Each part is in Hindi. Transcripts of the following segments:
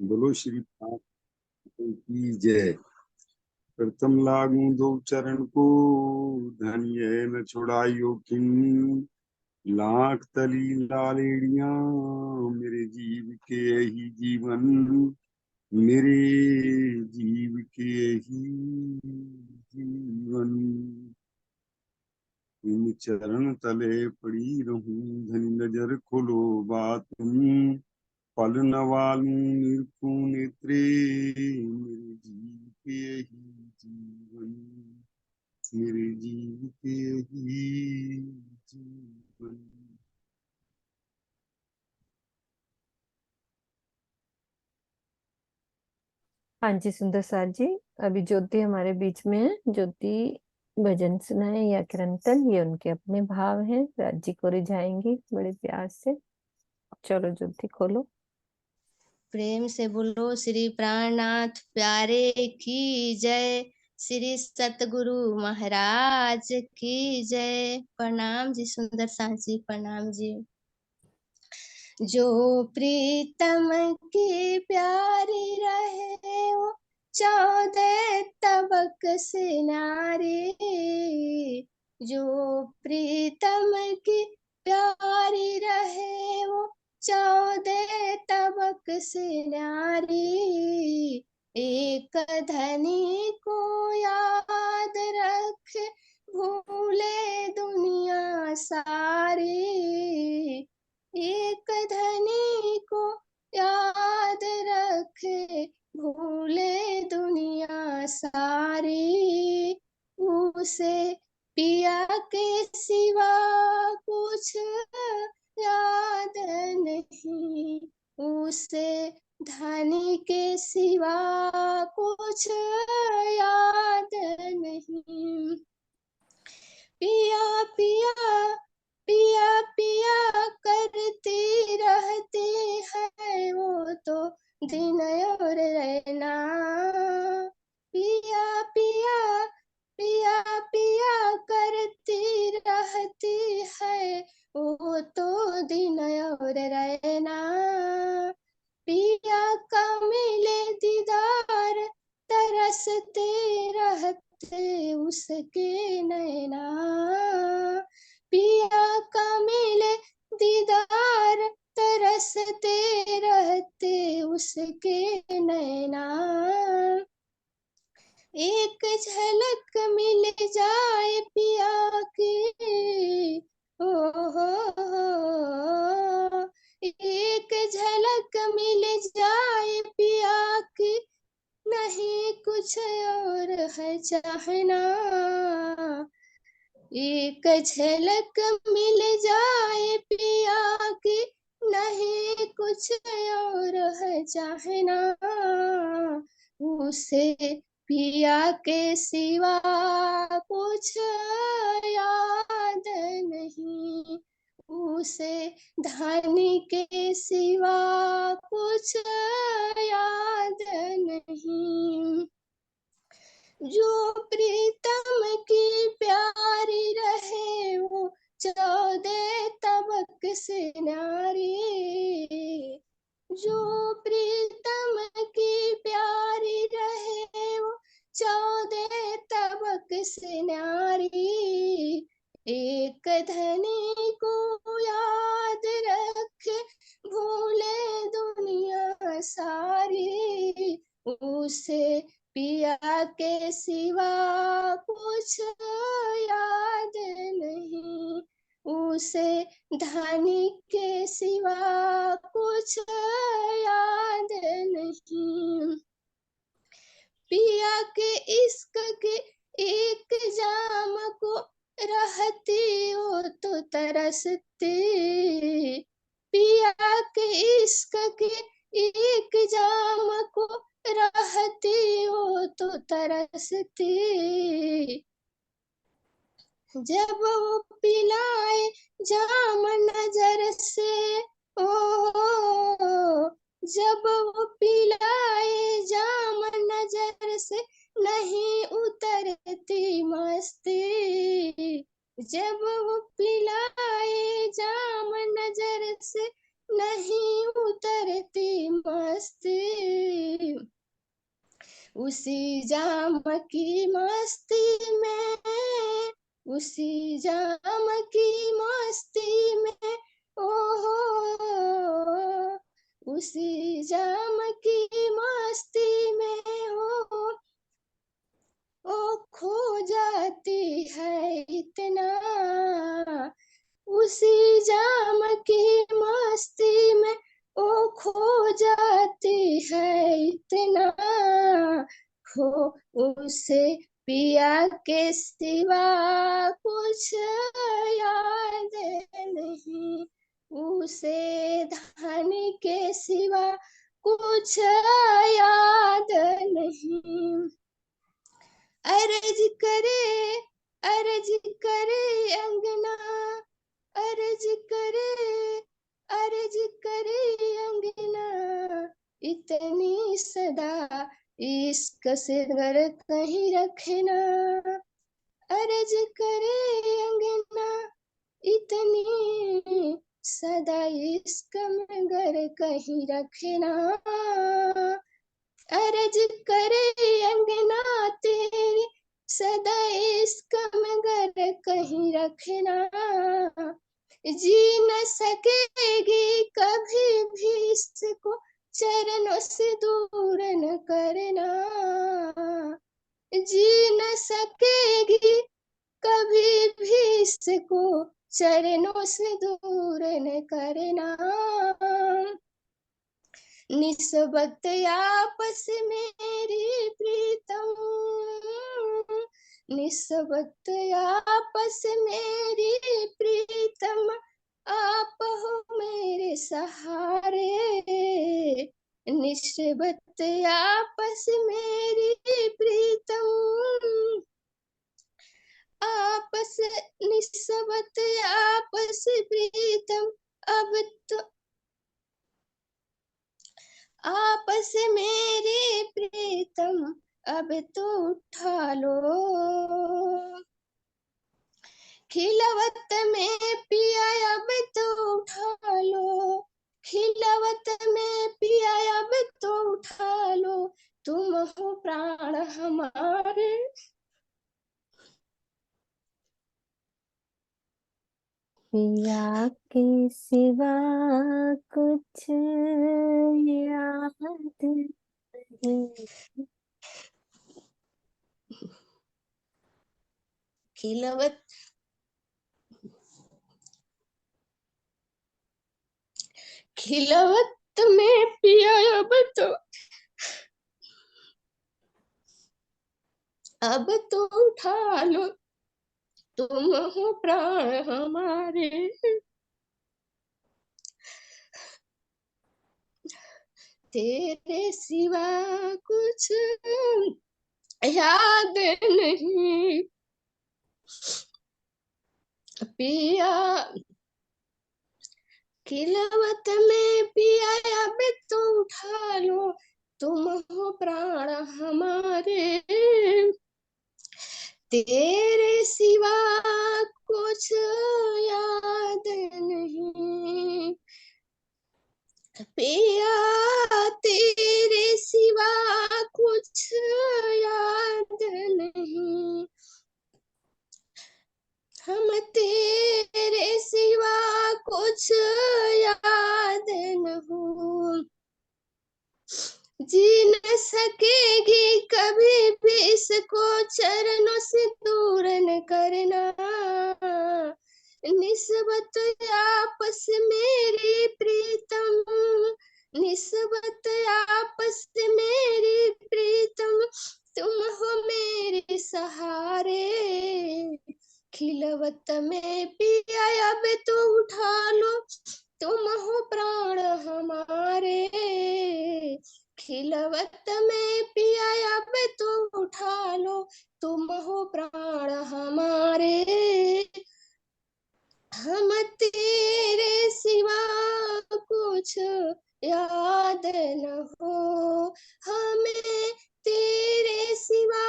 बोलो श्री पाठ की जय। प्रथम लागू दो चरण को, धनिय न छुड़ाइयो किन। लाख तली लालेड़िया, मेरे जीव के ही जीवन, मेरे जीव के ही जीवन। इन चरण तले पड़ी रहूं, धनी नजर खोलो बात पल नवालू निरखूं नेत्रे, मेरे जीव के ही जीवन, मेरे जीव के ही जीवन। हाँ जी सुंदर सार जी। अभी ज्योति हमारे बीच में है। ज्योति भजन सुनाए या कीर्तन, ये उनके अपने भाव हैं। राज जी को रिझाएंगी बड़े प्यार से। चलो ज्योति खोलो। प्रेम से बोलो श्री प्राणनाथ प्यारे की जय। श्री सतगुरु महाराज की जय। प्रणाम जी सुंदर साह जी, प्रणाम जी। जो प्रीतम की प्यारी रहे वो 14 तबक से नारी। जो प्रीतम की प्यारी रहे वो 14 तबक से नारी। एक धनी को याद रख भूले दुनिया सारी। एक धनी को याद रखे भूले दुनिया सारी। उसे पिया के सिवा कुछ याद नहीं, उसे धनी के सिवा कुछ याद नहीं। पिया पिया पिया पिया करती रहती है वो तो दिन और रहना। पिया पिया पिया पिया करती रहती है वो तो दिन और रहना। पिया का मिले दीदार तरसते रहते उसके नैना। पिया का मिले दीदार तरसते रहते उसके नैना। एक झलक मिल जाए पिया की, ओ एक झलक मिल जाए पिया की, नहीं कुछ और है चाहना। एक झलक मिल जाए पिया की, नहीं कुछ और है चाहना। उसे पिया के सिवा कुछ याद नहीं, उसे धनी के सिवा कुछ याद नहीं। जो प्रीतम की प्यारी रहे वो 14 तबक से नारी। जो प्रीतम की प्यारी रहे वो 14 तबक से नारी। एक धनी को याद रख भूले दुनिया सारी। उसे पिया के सिवा कुछ याद नहीं, उसे धनी के सिवा कुछ याद नहीं। पिया के इश्क के एक जाम को रहती वो तो तरसती। पिया के इश्क के एक जाम को रहती वो तो तरसती। जब वो पिलाए जाम नजर से, ओ जब वो पिलाए जाम नजर से नहीं उतरती मस्ती। जब वो पिलाए जाम नजर से नहीं उतरती मस्ती, उसी जाम की मस्ती में, उसी जाम की मस्ती में, ओहो, उसी जाम की मस्ती में ओ खो जाती है इतना, उसी जाम की मस्ती में ओ खो जाती है इतना, खो उसे पिया के सिवा कुछ याद नहीं, उसे धन के सिवा कुछ याद नहीं, अर्ज करे, अर्ज करे अंगना, अर्ज करे, अर्ज करे अंगना, इतनी सदा इश्क से घर कहीं रखना, अर्ज करे अंगना, इतनी सदा इश्क में घर कहीं रखना, अर्ज करे अंगना तेरी सदा इश्क में घर कहीं रखना, जी न सकेगी कभी भी इसको चरणों से दूर न करना, जी न सकेगी कभी भी इसको चरणों से दूर न करना, निस्बत आपस मेरी प्रीतम, निस्बत आपस मेरी प्रीतम, आप हो मेरे सहारे, निस्बत आपस मेरी प्रीतम, आपस निस्बत आपस प्रीतम, अब तो आपस मेरे प्रीतम, अब तो उठा लो, खिलवत में पिया अब तो उठा लो, खिलवत में पिया अब तो उठा लो, तुम हो प्राण हमारे, पिया के सिवा कुछ याद नहीं, खिलवत खिलवत में पिया अब तो उठा लो, तुम हो प्राण हमारे, तेरे सिवा कुछ याद नहीं, पिया खिलवत में पिया अब तो उठा लो, तुम हो प्राण हमारे, तेरे सिवा कुछ याद नहीं, पिया तेरे सिवा कुछ याद नहीं, हम तेरे सिवा कुछ याद न हो, जी न सकेगी कभी भी इसको चरणों से दूर न करना, निस्बत आपस मेरी प्रीतम, निस्बत आपस मेरी प्रीतम, तुम हो मेरे सहारे, खिलवत में पिया अब तो उठा लो, तुम हो प्राण हमारे, खिलवत में पिया अब तो उठा लो, तुम हो प्राण हमारे, हम तेरे सिवा कुछ याद न हो, हमें तेरे सिवा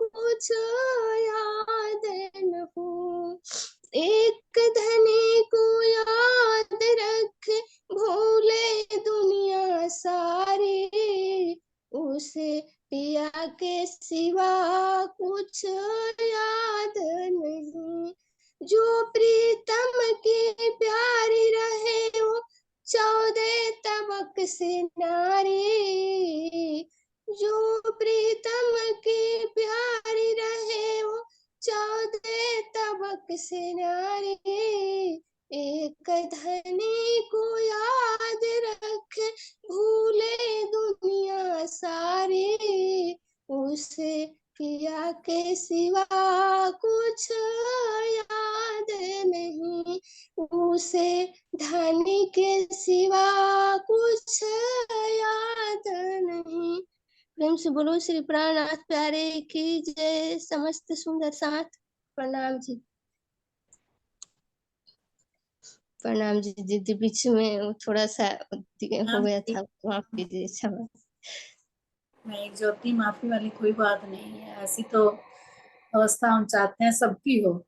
कुछ याद न हो, एक धनी को याद रखे भोले उसे पिया के सिवा कुछ याद नहीं। जो प्रीतम की प्यारी रहे वो 14 तबक से नारी। जो प्रीतम की प्यारी रहे वो 14 तबक से नारी। एक धनी को याद रखे भूले दुनिया सारी। उसे पिया के सिवा कुछ याद नहीं। उसे धनी के सिवा कुछ याद नहीं। प्रेम से बोलो श्री प्राणनाथ प्यारे की जय। समस्त सुंदर साथ प्रणाम जी। प्रणाम जी। दीदी बीच में वो थोड़ा सा हो गया था, माफ कीजिए। क्षमा। नहीं ज्योति, माफी वाली कोई बात नहीं है। ऐसी तो अवस्था हम चाहते हैं सबकी हो।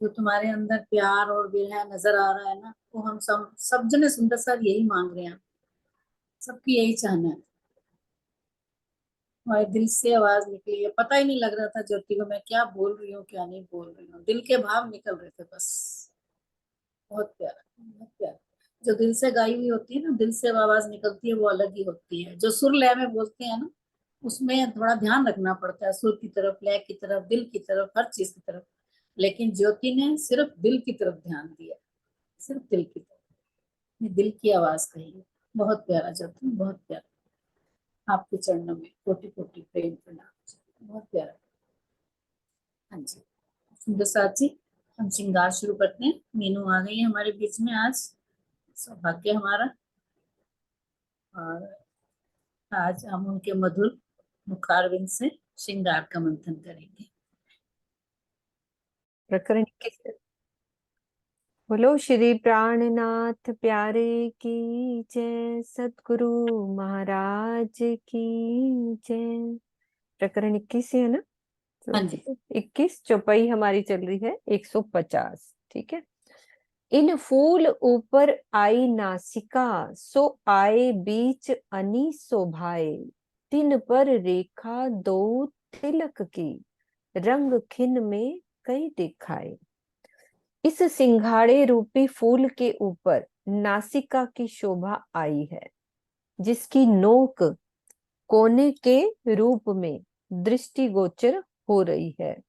जो तुम्हारे अंदर प्यार और विरह नजर आ रहा है ना, वो हम सब जने सुंदर सर यही मांग रहे हैं। सबकी यही चाहना है। हमारे दिल से आवाज निकली है, पता ही नहीं लग रहा था ज्योति को मैं क्या बोल रही हूँ क्या नहीं बोल रही हूँ। दिल के भाव निकल रहे थे बस। बहुत प्यारा, बहुत प्यारा। जो दिल से गाई हुई होती है ना, दिल से आवाज निकलती है, वो अलग ही होती है। जो सुर लय में बोलते हैं ना, उसमें थोड़ा ध्यान रखना पड़ता है, सुर की तरफ, लय की तरफ, दिल की तरफ, हर चीज की तरफ। लेकिन ज्योति ने सिर्फ दिल की तरफ ध्यान दिया, सिर्फ दिल की तरफ। ये दिल की आवाज कही है। बहुत प्यारा ज्योति, बहुत प्यारा। आपके चरणों में कोटि कोटि प्रेम प्रणाम। बहुत प्यारा। हाँ जी, सुंदर साथ जी, हम श्रृंगार शुरू करते हैं। मीनू आ गई है हमारे बीच में आज, सौभाग्य हमारा। और आज हम उनके मधुर मुखारविंद से श्रृंगार का मंथन करेंगे। प्रकरण 21। बोलो श्री प्राणनाथ प्यारे की जय। सतगुरु महाराज की जय। प्रकरण 21 है ना? हाँ जी। 21 चौपाई हमारी चल रही है 150। ठीक है। इन फूल ऊपर आई नासिका, सो आए बीच अनी शोभाए। तिन पर रेखा दो तिलक की, रंग खिन में कई दिखाए। इस सिंघाड़े रूपी फूल के ऊपर नासिका की शोभा आई है, जिसकी नोक कोने के रूप में दृष्टिगोचर हो रही है।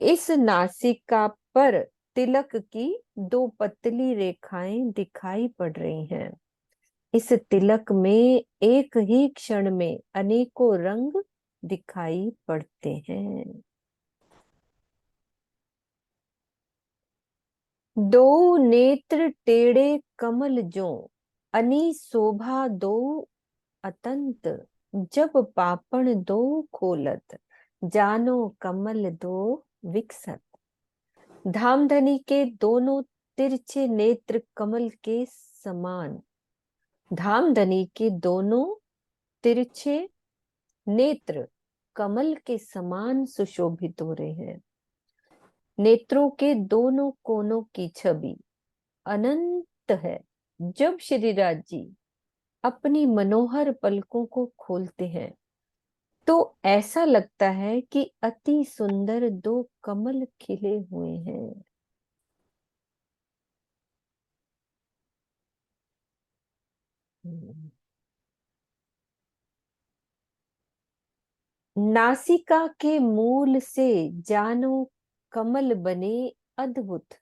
इस नासिका पर तिलक की दो पतली रेखाएं दिखाई पड़ रही हैं। इस तिलक में एक ही क्षण में अनेकों रंग दिखाई पड़ते हैं। दो नेत्र टेढ़े कमल जो, अनी शोभा दो अतंत। जब पापण दो खोलत, जानो कमल दो विकसत। धामधनी के दोनों तिरछे नेत्र कमल के समान। धामधनी के दोनों तिरछे नेत्र कमल के समान सुशोभित हो रहे हैं। नेत्रों के दोनों कोनों की छवि अनंत है। जब श्रीराज जी अपनी मनोहर पलकों को खोलते हैं तो ऐसा लगता है कि अति सुंदर दो कमल खिले हुए हैं। नासिका के मूल से जानो कमल बने अद्भुत।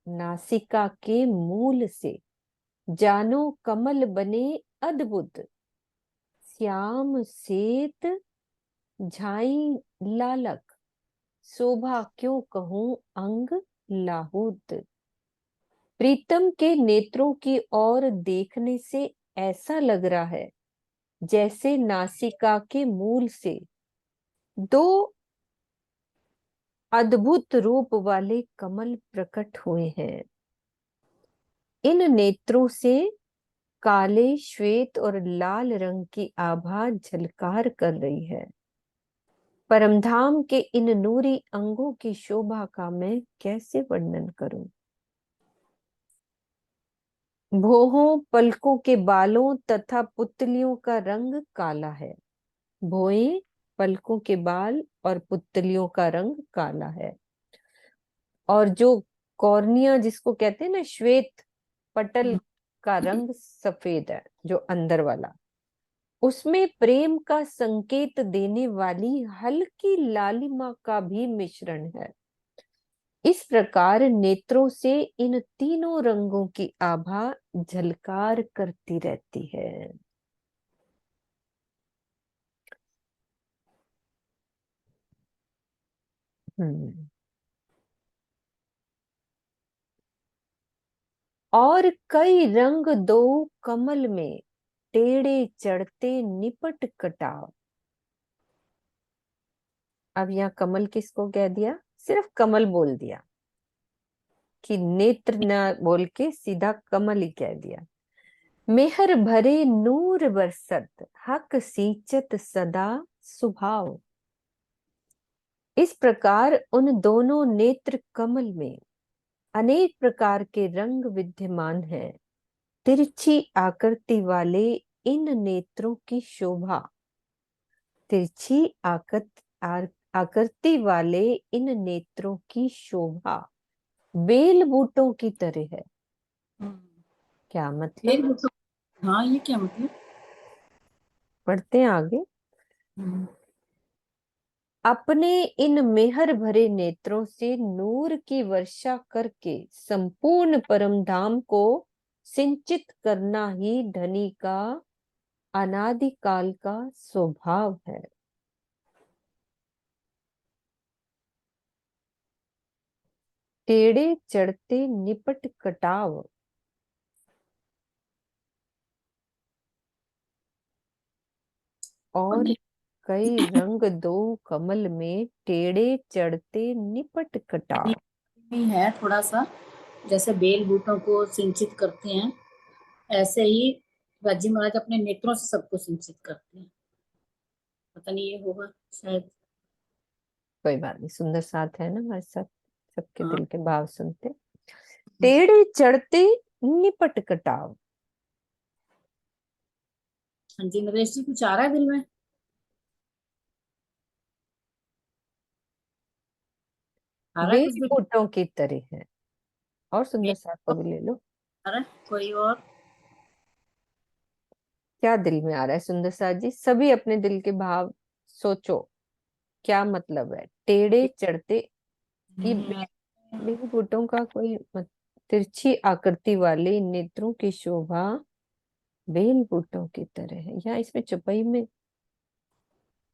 नासिका के मूल से जानो कमल बने अद्भुत। श्याम श्वेत झाई लालक, शोभा क्यों कहूं अंग लाहुत। प्रीतम के नेत्रों की ओर देखने से ऐसा लग रहा है जैसे नासिका के मूल से दो अद्भुत रूप वाले कमल प्रकट हुए हैं। इन नेत्रों से काले, श्वेत और लाल रंग की आभा झलकार कर रही है। परमधाम के इन नूरी अंगों की शोभा का मैं कैसे वर्णन करूं। भोहों पलकों के बालों तथा पुतलियों का रंग काला है। भोएं, पलकों के बाल और पुतलियों का रंग काला है। और जो कॉर्निया जिसको कहते हैं ना, श्वेत पटल का रंग सफेद है, जो अंदर वाला, उसमें प्रेम का संकेत देने वाली हल्की लालिमा का भी मिश्रण है। इस प्रकार नेत्रों से इन तीनों रंगों की आभा झलकार करती रहती है। हम्म। और कई रंग दो कमल में, टेढ़े चढ़ते निपट कटाव। अब यहाँ कमल किसको कह दिया? सिर्फ कमल बोल दिया, कि नेत्र न बोल के सीधा कमल ही कह दिया। मेहर भरे नूर बरसत, हक सींचत सदा सुभाव। इस प्रकार उन दोनों नेत्र कमल में अनेक प्रकार के रंग विद्यमान हैं। तिरछी आकृति वाले इन नेत्रों की शोभा, तिरछी आकृति वाले इन नेत्रों की शोभा बेल बूटों की तरह है। क्या मतलब? फिर वो तो, हाँ ये क्या मतलब? पढ़ते हैं आगे। हम्म, अपने इन मेहर भरे नेत्रों से नूर की वर्षा करके संपूर्ण परम धाम को सिंचित करना ही धनी का अनादिकाल का स्वभाव है। टेढ़े चढ़ते निपट कटाव। और और कई रंग दो कमल में, टेढ़े चढ़ते निपट कटाव। भी है थोड़ा सा, जैसे बेल बूटों को सिंचित करते हैं, ऐसे ही राजी महाराज अपने नेत्रों से सबको सिंचित करते हैं। पता नहीं ये होगा शायद। कोई बात नहीं, सुंदर साथ है ना हमारे साथ, सबके हाँ। दिल के भाव सुनते। टेढ़े चढ़ते निपट कटाव। हाँ जी नरेश जी, कुछ आ रहा है दिल में? आ रहा है बेल कुछ दिल बूटों की तरह है। और में? सुंदर साथ को भी ले लो। आ रहा है कोई और? क्या दिल में आ रहा है सुंदर साथ जी? सभी अपने दिल के भाव सोचो, क्या मतलब है टेढ़े चढ़ते? ये बेल बूटों का कोई तिरछी आकृति वाले नेत्रों की शोभा बेल बूटों की तरह है, या इसमें चौपाई में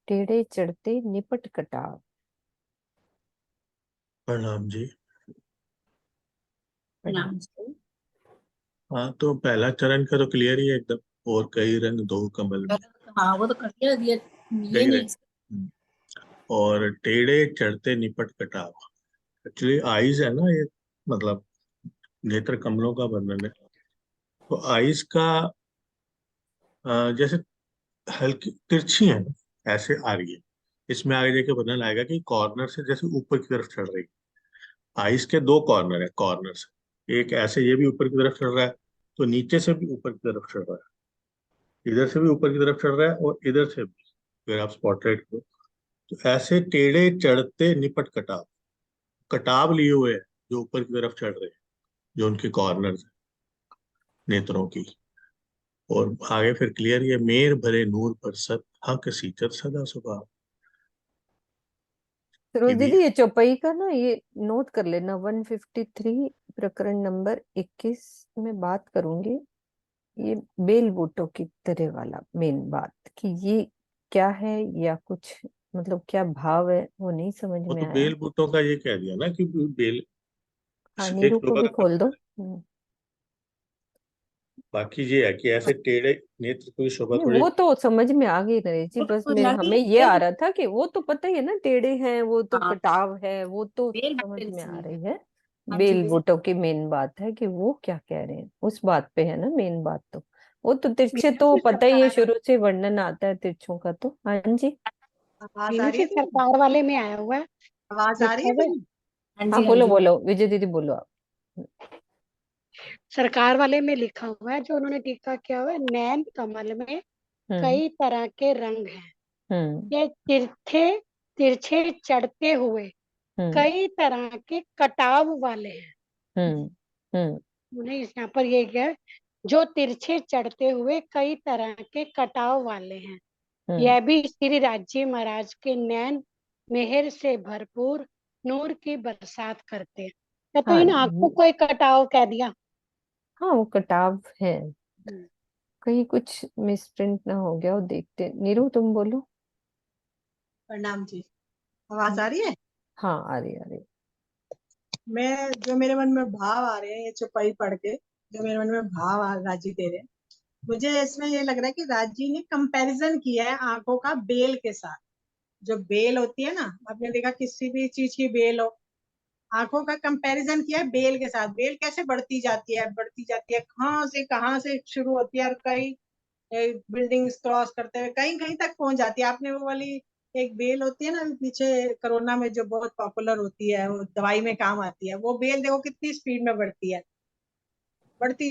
टेढ़े चढ़ते निपट कटाव। प्रणाम जी। प्रणाम नाम। जी। हाँ, तो पहला चरण का तो क्लियर ही है एकदम। और कई रंग दो कमल में, हाँ वो तो कर दिया ये कई नहीं। रंग। हम्म। और टेढ़े चढ़ते निपट कटाव। एक्चुअली आइज है ना ये, मतलब नेत्र कमलों का वर्णन है। तो आइज का जैसे हल्की तिरछी है ना, ऐसे आ रही है। इसमें आगे जाके वर्णन आएगा कि कॉर्नर से जैसे ऊपर की तरफ चढ़ रही है। आइस के दो कॉर्नर है, कॉर्नर से एक ऐसे ये भी ऊपर की तरफ चढ़ रहा है, तो नीचे से भी ऊपर की तरफ चढ़ रहा है, इधर से भी ऊपर की तरफ चढ़ रहा है और इधर से भी। अगर आप स्पॉटलाइट को, तो ऐसे टेढ़े चढ़ते निपट कटाव, कटाव लिए हुए हैं जो ऊपर की तरफ चढ़ रहे हैं, जो उनके कॉर्नर है नेत्रों की। और आगे फिर क्लियर ये मेर भरे नूर पर सत हक सींचत सदा सुबह। ये सरोज भी दीदी, ये चौपाई का ना ये नोट कर लेना, 153 प्रकरण नंबर 21 में बात करूंगी। ये बेल बूटों की तरह वाला मेन बात, कि ये क्या है या कुछ मतलब क्या भाव है, वो नहीं समझ वो में तो आया। बेल बूटों का ये कह दिया ना कि बेल हाँ, एक नीरू को शोभा भी का। खोल दो। बाकी ये है कि ऐसे टेढ़े नेत्र की शोभा नहीं, थोड़ी। वो तो समझ में आ गई नरेश जी, वो बस तो मेरे लगी हमें ये आ बेल। रहा था कि वो तो पता ही है ना, टेढ़े हैं वो तो, हाँ कटाव है वो तो बेल समझ बेल में आ सी है। रही है। हाँ जी बेल बेल। बूटों की मेन बात है कि वो क्या कह रहे हैं, उस बात पे है ना मेन बात तो। वो तो तिरछे तो मीनाक्षी पता ही है, सरकार शुरू से वर्णन आता है तिरछों का तो। हाँ जी। आवाज आ रही मीनाक्षी है दीदी? सरकार वाले में आया हुआ है, आवाज आ रही लिखा है हुआ है। दीदी? हाँ हाँ जी हाँ बोलो जी। बोलो, विजय दीदी बोलो आप। सरकार वाले में लिखा हुआ है, जो उन्होंने टीका किया हुआ है, नैन कमल में हम्म कई तरह के रंग हैं, हम्म ये तिरछे तिरछे चढ़ते हुए हम्म कई तरह के कटाव वाले हैं। हम्म हम्म उन्हें इस यहाँ पर ये क्या है, जो तिरछे चढ़ते हुए कई तरह के कटाव वाले हैं, हम्म यह भी श्री राज्य महाराज के नैन मेहर से भरपूर नूर की बरसात करते हैं। या तो हाँ इन आंखों को एक कटाव कह दिया। हाँ, वो कटाव है, हम्म। कहीं कुछ मिसप्रिंट ना हो गया हो, देखते। नीरू तुम बोलो। प्रणाम जी। आवाज आ रही है? हाँ, आ रही आ रही। मैं जो मेरे मन में भाव आ रहे हैं ये चौपाई पढ़ के, जो मेरे मन में भाव राजी दे रहे हैं, मुझे इसमें ये लग रहा है कि राजी ने कंपैरिजन किया है आंखों का बेल के साथ। जो बेल होती है ना, आपने देखा किसी भी चीज की बेल हो, आंखों का कंपैरिजन किया है बेल के साथ। बेल कैसे बढ़ती जाती है, कहाँ से शुरू होती है और कई बिल्डिंग्स क्रॉस करते हुए कहीं कहीं तक पहुंच जाती है। आपने वो वाली एक बेल होती है ना पीछे कोरोना में जो बहुत पॉपुलर होती है, वो दवाई में काम आती है, वो बेल देखो कितनी स्पीड में बढ़ती है, बढ़ती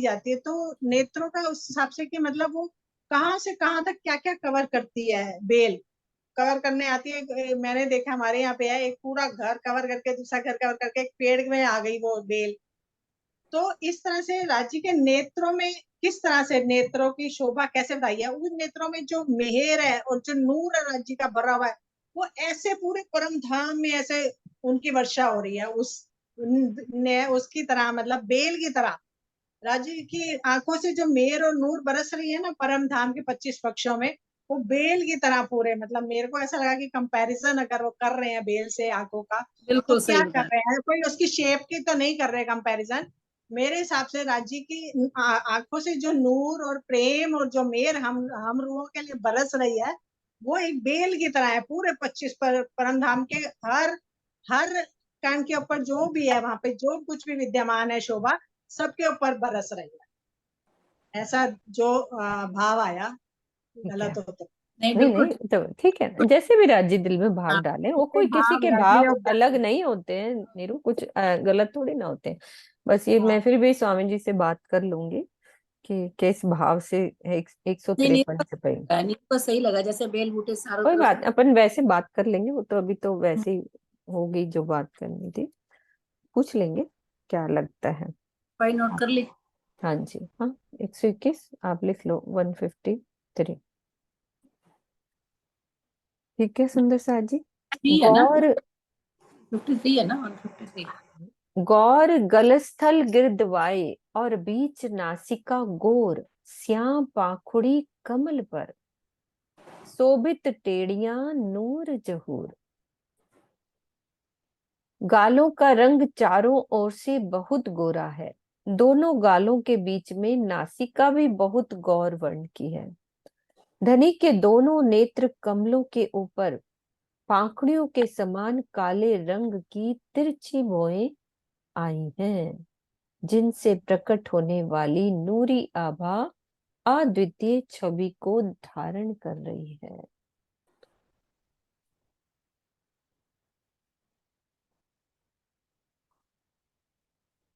जाती है। तो नेत्रों का उस हिसाब से कि मतलब वो कहाँ से कहाँ तक क्या क्या कवर करती है बेल, कवर करने आती है। मैंने देखा हमारे यहाँ पे है, एक पूरा घर कवर करके दूसरा घर कवर करके एक पेड़ में आ गई वो बेल। तो इस तरह से राज्य के नेत्रों में किस तरह से नेत्रों की शोभा कैसे बढ़ाई है, उन नेत्रों में जो मेहर है और जो नूर है राज्य का भरा हुआ है, वो ऐसे पूरे परम धाम में ऐसे उनकी वर्षा हो रही है उस ने उसकी तरह, मतलब बेल की तरह राज्य की आंखों से जो मेहर और नूर बरस रही है ना परम धाम के 25 पक्षों में, वो बेल की तरह पूरे, मतलब मेरे को ऐसा लगा कि कंपैरिजन अगर वो कर रहे हैं बेल से आंखों का, तो बिल्कुल क्या सही कर बात। रहे हैं, कोई उसकी शेप की तो नहीं कर रहे कंपैरिजन। मेरे हिसाब से राज्य की आंखों से जो नूर और प्रेम और जो मेहर हम रूहों के लिए बरस रही है, वो एक बेल की तरह है पूरे 25 परम धाम के हर हर कान के ऊपर जो भी है, वहां पे जो कुछ भी विद्यमान है शोभा, सबके ऊपर बरस रही है। ऐसा जो भाव आया, ठीक है। गलत हो तो नहीं नहीं बिल्कुल नहीं, ठीक। तो ठीक है, जैसे भी राज्य दिल में भाव हाँ, डाले, वो इसके कोई किसी भाव के राज्य भाव ने अलग नहीं होते हैं नीरू, कुछ गलत थोड़ी ना होते हैं। बस ये मैं हाँ, फिर भी स्वामी जी से बात कर लूंगी कि किस भाव से 153 नहीं छपाई। नीरू को सही लगा, जैसे बेल बूटे चारों कोई तरफ से। बात, अपन वैसे बात कर लेंगे, वो तो अभी तो वैसे ही होगी जो बात करनी थी। पूछ लेंगे क्या लगता है। भाई नोट हाँ, कर ली। हाँ जी, हाँ। 121 आप लिख लो, 153। ठीक है सुंदर साथ जी। थ्री है ना, गौर 53 है ना, 153। गौर गलस्थल गिरदवाए, और बीच नासिका गोर, श्याम पाखुड़ी कमल पर, शोभित टेड़ियां नूर जहूर। गालों का रंग चारों ओर से बहुत गोरा है, दोनों गालों के बीच में नासिका भी बहुत गौर वर्ण की है। धनी के दोनों नेत्र कमलों के ऊपर पाखड़ियों के समान काले रंग की तिरछी भौएं आई हैं, जिनसे प्रकट होने वाली नूरी आभा अद्वितीय छवि को धारण कर रही है।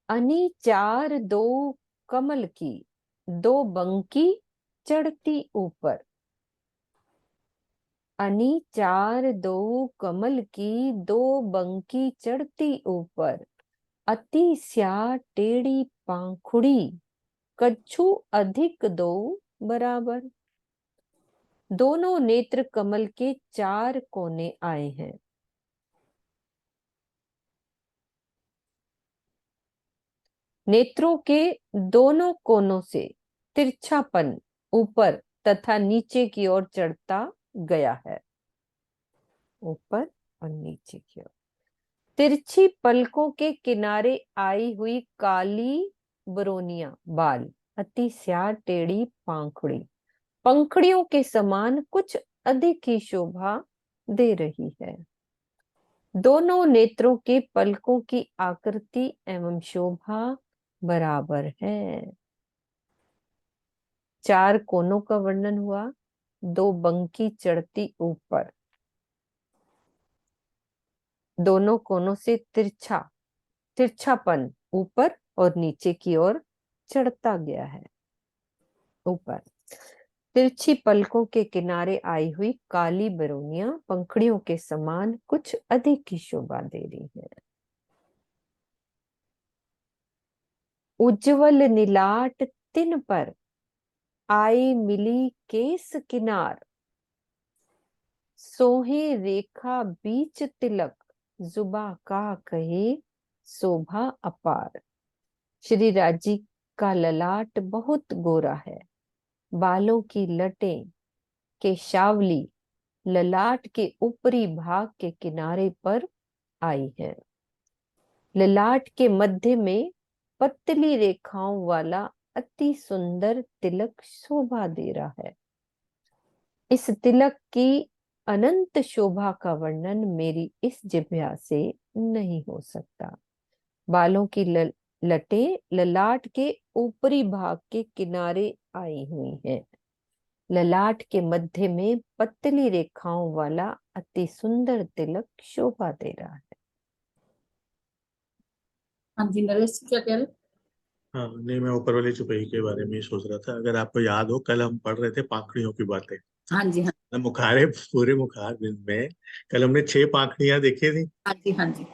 अनी चार दो कमल की, दो बंकी चढ़ती ऊपर। अनी चार दो कमल की, दो बंकी चढ़ती ऊपर। अति स्या टेढ़ी पाखुड़ी, कछु अधिक दो बराबर। दोनों नेत्र कमल के चार कोने आए हैं। नेत्रों के दोनों कोनों से तिरछापन ऊपर तथा नीचे की ओर चढ़ता गया है। ऊपर और नीचे की ओर तिरछी पलकों के किनारे आई हुई काली बरोनिया बाल, अति स्या टेढ़ी पाखुड़ी, पंखड़ियों के समान कुछ अधिक ही शोभा दे रही है। दोनों नेत्रों के पलकों की आकृति एवं शोभा बराबर है। चार कोनों का वर्णन हुआ, दो बंकी चढ़ती ऊपर, दोनों कोनों से तिरछापन ऊपर और नीचे की ओर चढ़ता गया है। ऊपर तिरछी पलकों के किनारे आई हुई काली बरौनियां पंखुड़ियों के समान कुछ अधिक ही शोभा दे रही है। उज्जवल नीलाट तिन पर आई मिली केस किनार, सोहे रेखा बीच तिलक, जुबा का कहे शोभा अपार। श्री राजी का ललाट बहुत गोरा है, बालों की लटें केशावली ललाट के ऊपरी भाग के किनारे पर आई है। ललाट के मध्य में पतली रेखाओं वाला अति सुंदर तिलक शोभा दे रहा है। इस तिलक की अनंत शोभा का वर्णन मेरी इस जिह्वा से नहीं हो सकता। बालों की लटें ललाट के ऊपरी भाग के किनारे आई हुई हैं। ललाट के मध्य में पतली रेखाओं वाला अति सुंदर तिलक शोभा दे रहा है। हाँ जी, नरेश जी क्या कह रहे? हाँ, नहीं, मैं ऊपर वाली चौपाई के बारे में ही सोच रहा था। अगर आपको याद हो, कल हम पढ़ रहे थे पाखड़ियों की बातें। हाँ जी, हाँ ना मुखारे, पूरे मुखार बिंद में कल हमने 6 पाखड़ियां देखी थी। हाँ जी, हाँ जी।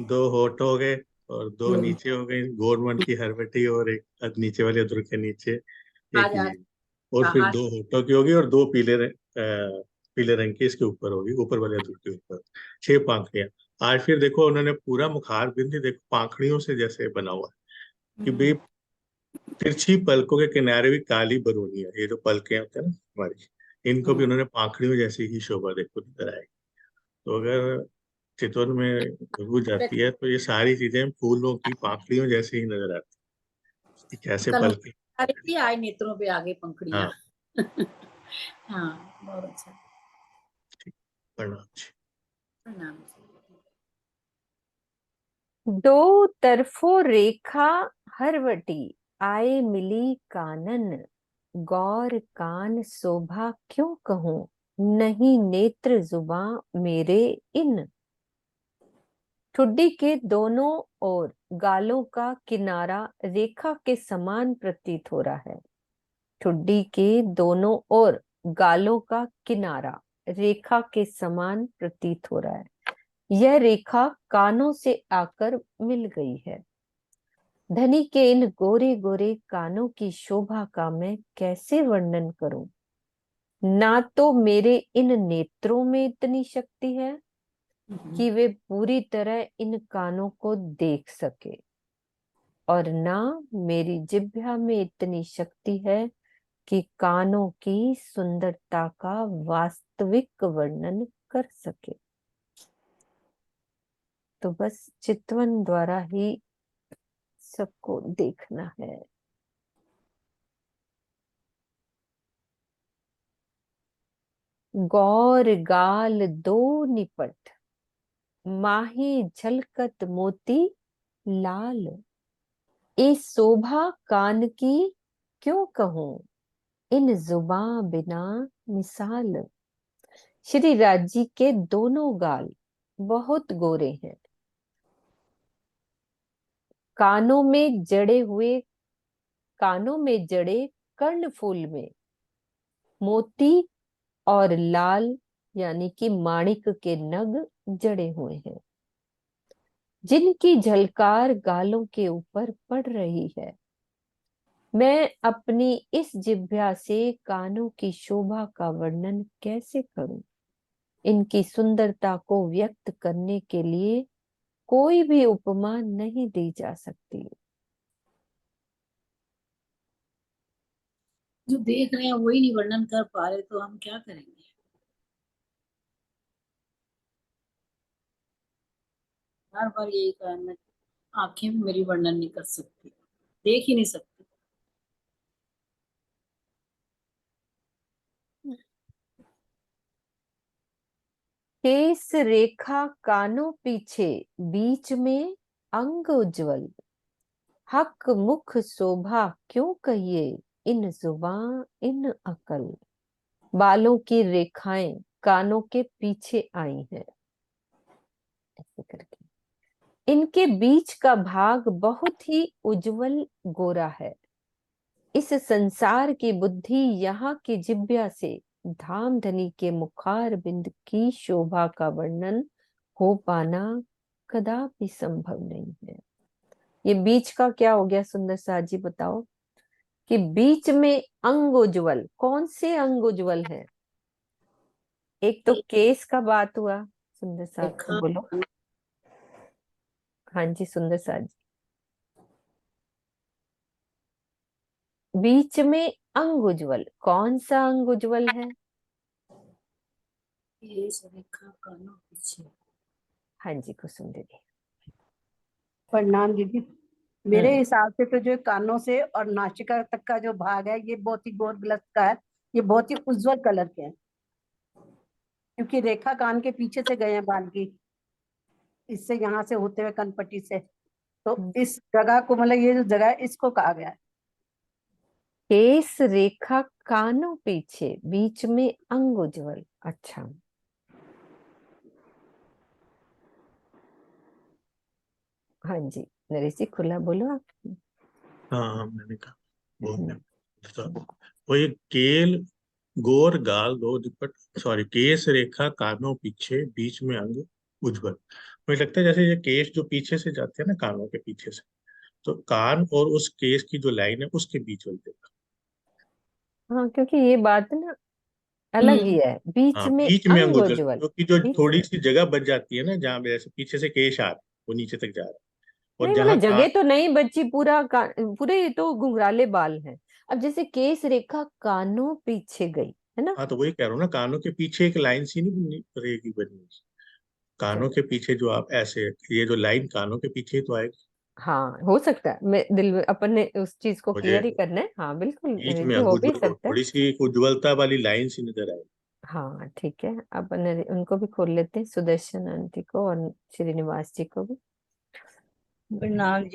2 होठ हो गए और 2 हम्म, नीचे हो गए, गोरमन की हरवटी, और एक नीचे वाले अधर के नीचे एक आज आज ये, और फिर आज 2 होठों की होगी और 2 पीले रंग की इसके ऊपर होगी, ऊपर वाले अधर के ऊपर। 6 पाखड़ियां। आज फिर देखो, उन्होंने पूरा मुखार बिंद ही देखो पाखड़ियों से जैसे बना हुआ है कि भाई तिरछी पलकों के किनारे भी काली बरूनी है। ये जो पलकें होते हैं ना हमारी, इनको भी उन्होंने पाखड़ियों जैसी ही शोभा देखो नजर आई। तो अगर चितवन में घुस जाती है तो ये सारी चीजें फूलों की पाखड़ियों जैसे ही नजर आती है कि कैसे कल पलके। हमारी आए नेत्रों पे आगे पंखुड़ियां। हाँ, हाँ, बहुत अच्छा। ठीक। प्रणाम जी। प्रणाम जी। दो तरफों रेखा हरवटी आए मिली कानन, गौर कान शोभा क्यों कहूं, नहीं नेत्र जुबां मेरे इन। ठुड्डी के दोनों ओर गालों का किनारा रेखा के समान प्रतीत हो रहा है। ठुड्डी के दोनों ओर गालों का किनारा रेखा के समान प्रतीत हो रहा है। यह रेखा कानों से आकर मिल गई है। धनी के इन गोरे गोरे कानों की शोभा का मैं कैसे वर्णन करूं। ना तो मेरे इन नेत्रों में इतनी शक्ति है कि वे पूरी तरह इन कानों को देख सके, और ना मेरी जिह्वा में इतनी शक्ति है कि कानों की सुंदरता का वास्तविक वर्णन कर सके। तो बस चितवन द्वारा ही सबको देखना है। गौर गाल दो निपट, माही झलकत मोती लाल। ए शोभा कान की क्यों कहूं, इन जुबां बिना मिसाल। श्री राजी के दोनों गाल बहुत गोरे हैं। कानों में जड़े हुए, कानों में जड़े कर्णफूल में मोती और लाल यानी कि माणिक के नग जड़े हुए हैं, जिनकी झलकार गालों के ऊपर पड़ रही है। मैं अपनी इस जिह्वा से कानों की शोभा का वर्णन कैसे करूं। इनकी सुंदरता को व्यक्त करने के लिए कोई भी उपमा नहीं दी जा सकती। जो देख रहे हैं वही नहीं वर्णन कर पा रहे तो हम क्या करेंगे। बार बार यही कहा मैं, आंखें भी मेरी वर्णन नहीं कर सकती, देख ही नहीं सकती। केस रेखा कानों पीछे, बीच में अंग उज्जवल। हक मुख शोभा क्यों कहिए, इन जुबां इन अकल। बालों की रेखाएं कानों के पीछे आई हैं, ऐसे करके। इनके बीच का भाग बहुत ही उज्जवल गोरा है। इस संसार की बुद्धि यहाँ की जिह्वा से धामधनी के मुखार बिंद की शोभा का वर्णन हो पाना कदापि संभव नहीं है। ये बीच का क्या हो गया सुंदर साज जी, बताओ कि बीच में अंग उज्ज्वल, कौन से अंग उज्ज्वल है? एक तो केस का बात हुआ, सुंदर साज को बोलो। हाँ जी सुंदर साज जी। बीच में अंग उज्ज्वल, कौन सा अंग उज्ज्वल है? ये रेखा कानों पीछे। हाँ जी कुसुम दीदी। प्रणाम दीदी। मेरे हिसाब से तो जो कानों से और नासिका तक का जो भाग है ये बहुत ही गोरगलत का है, ये बहुत ही उज्जवल कलर के हैं, क्योंकि रेखा कान के पीछे से गए हैं बाल की, इससे यहाँ से होते हुए कनपट्टी से, तो इस जगह को मतलब ये जो जगह है इसको कहा गया है। केस रेखा कानों पीछे, बीच में अंग उज्ज्वल। अच्छा, हाँ जी नरेश जी खुला बोलो आप। हाँ मैंने कहा वो ये केल गोर गाल दो दिपट, सॉरी, केस रेखा कानों पीछे बीच में अंग उज्ज्वल। मुझे लगता है जैसे ये केस जो पीछे से जाते हैं ना कानों के पीछे से, तो कान और उस केस की जो लाइन है उसके बीच वाली जगह। हाँ क्योंकि ये बात ना अलग ही है, बीच हाँ में बीच में अंग अंग उज्ज्वल, उज्ज्वल। क्योंकि जो बीच थोड़ी में सी जगह बच जाती है ना जहाँ पे जैसे पीछे से केश आ रहा है वो नीचे तक जा रहा है, और नहीं, जहाँ मतलब कान। जगह तो नहीं बच्ची, पूरे ये तो घुंघराले बाल हैं। अब जैसे केस रेखा कानों पीछे गई है ना। हाँ तो वही कह रहा हूँ ना, कानों के पीछे एक लाइन सी नहीं रहेगी बनी, कानों चलो के पीछे जो आप ऐसे, ये जो लाइन कानों के पीछे ही तो आएगी। हाँ हो सकता है, मैं दिल में अपन ने उस चीज को मुझे क्लियर ही करना है। हाँ बिल्कुल बीच नरेश में जी, हो भी उज्जवल, सकता है। थोड़ी सी एक उज्ज्वलता वाली लाइन सी नजर आएगी। हाँ ठीक है, अपन उनको भी खोल लेते हैं, सुदर्शन आंटी को और श्रीनिवास जी को भी। प्रणाम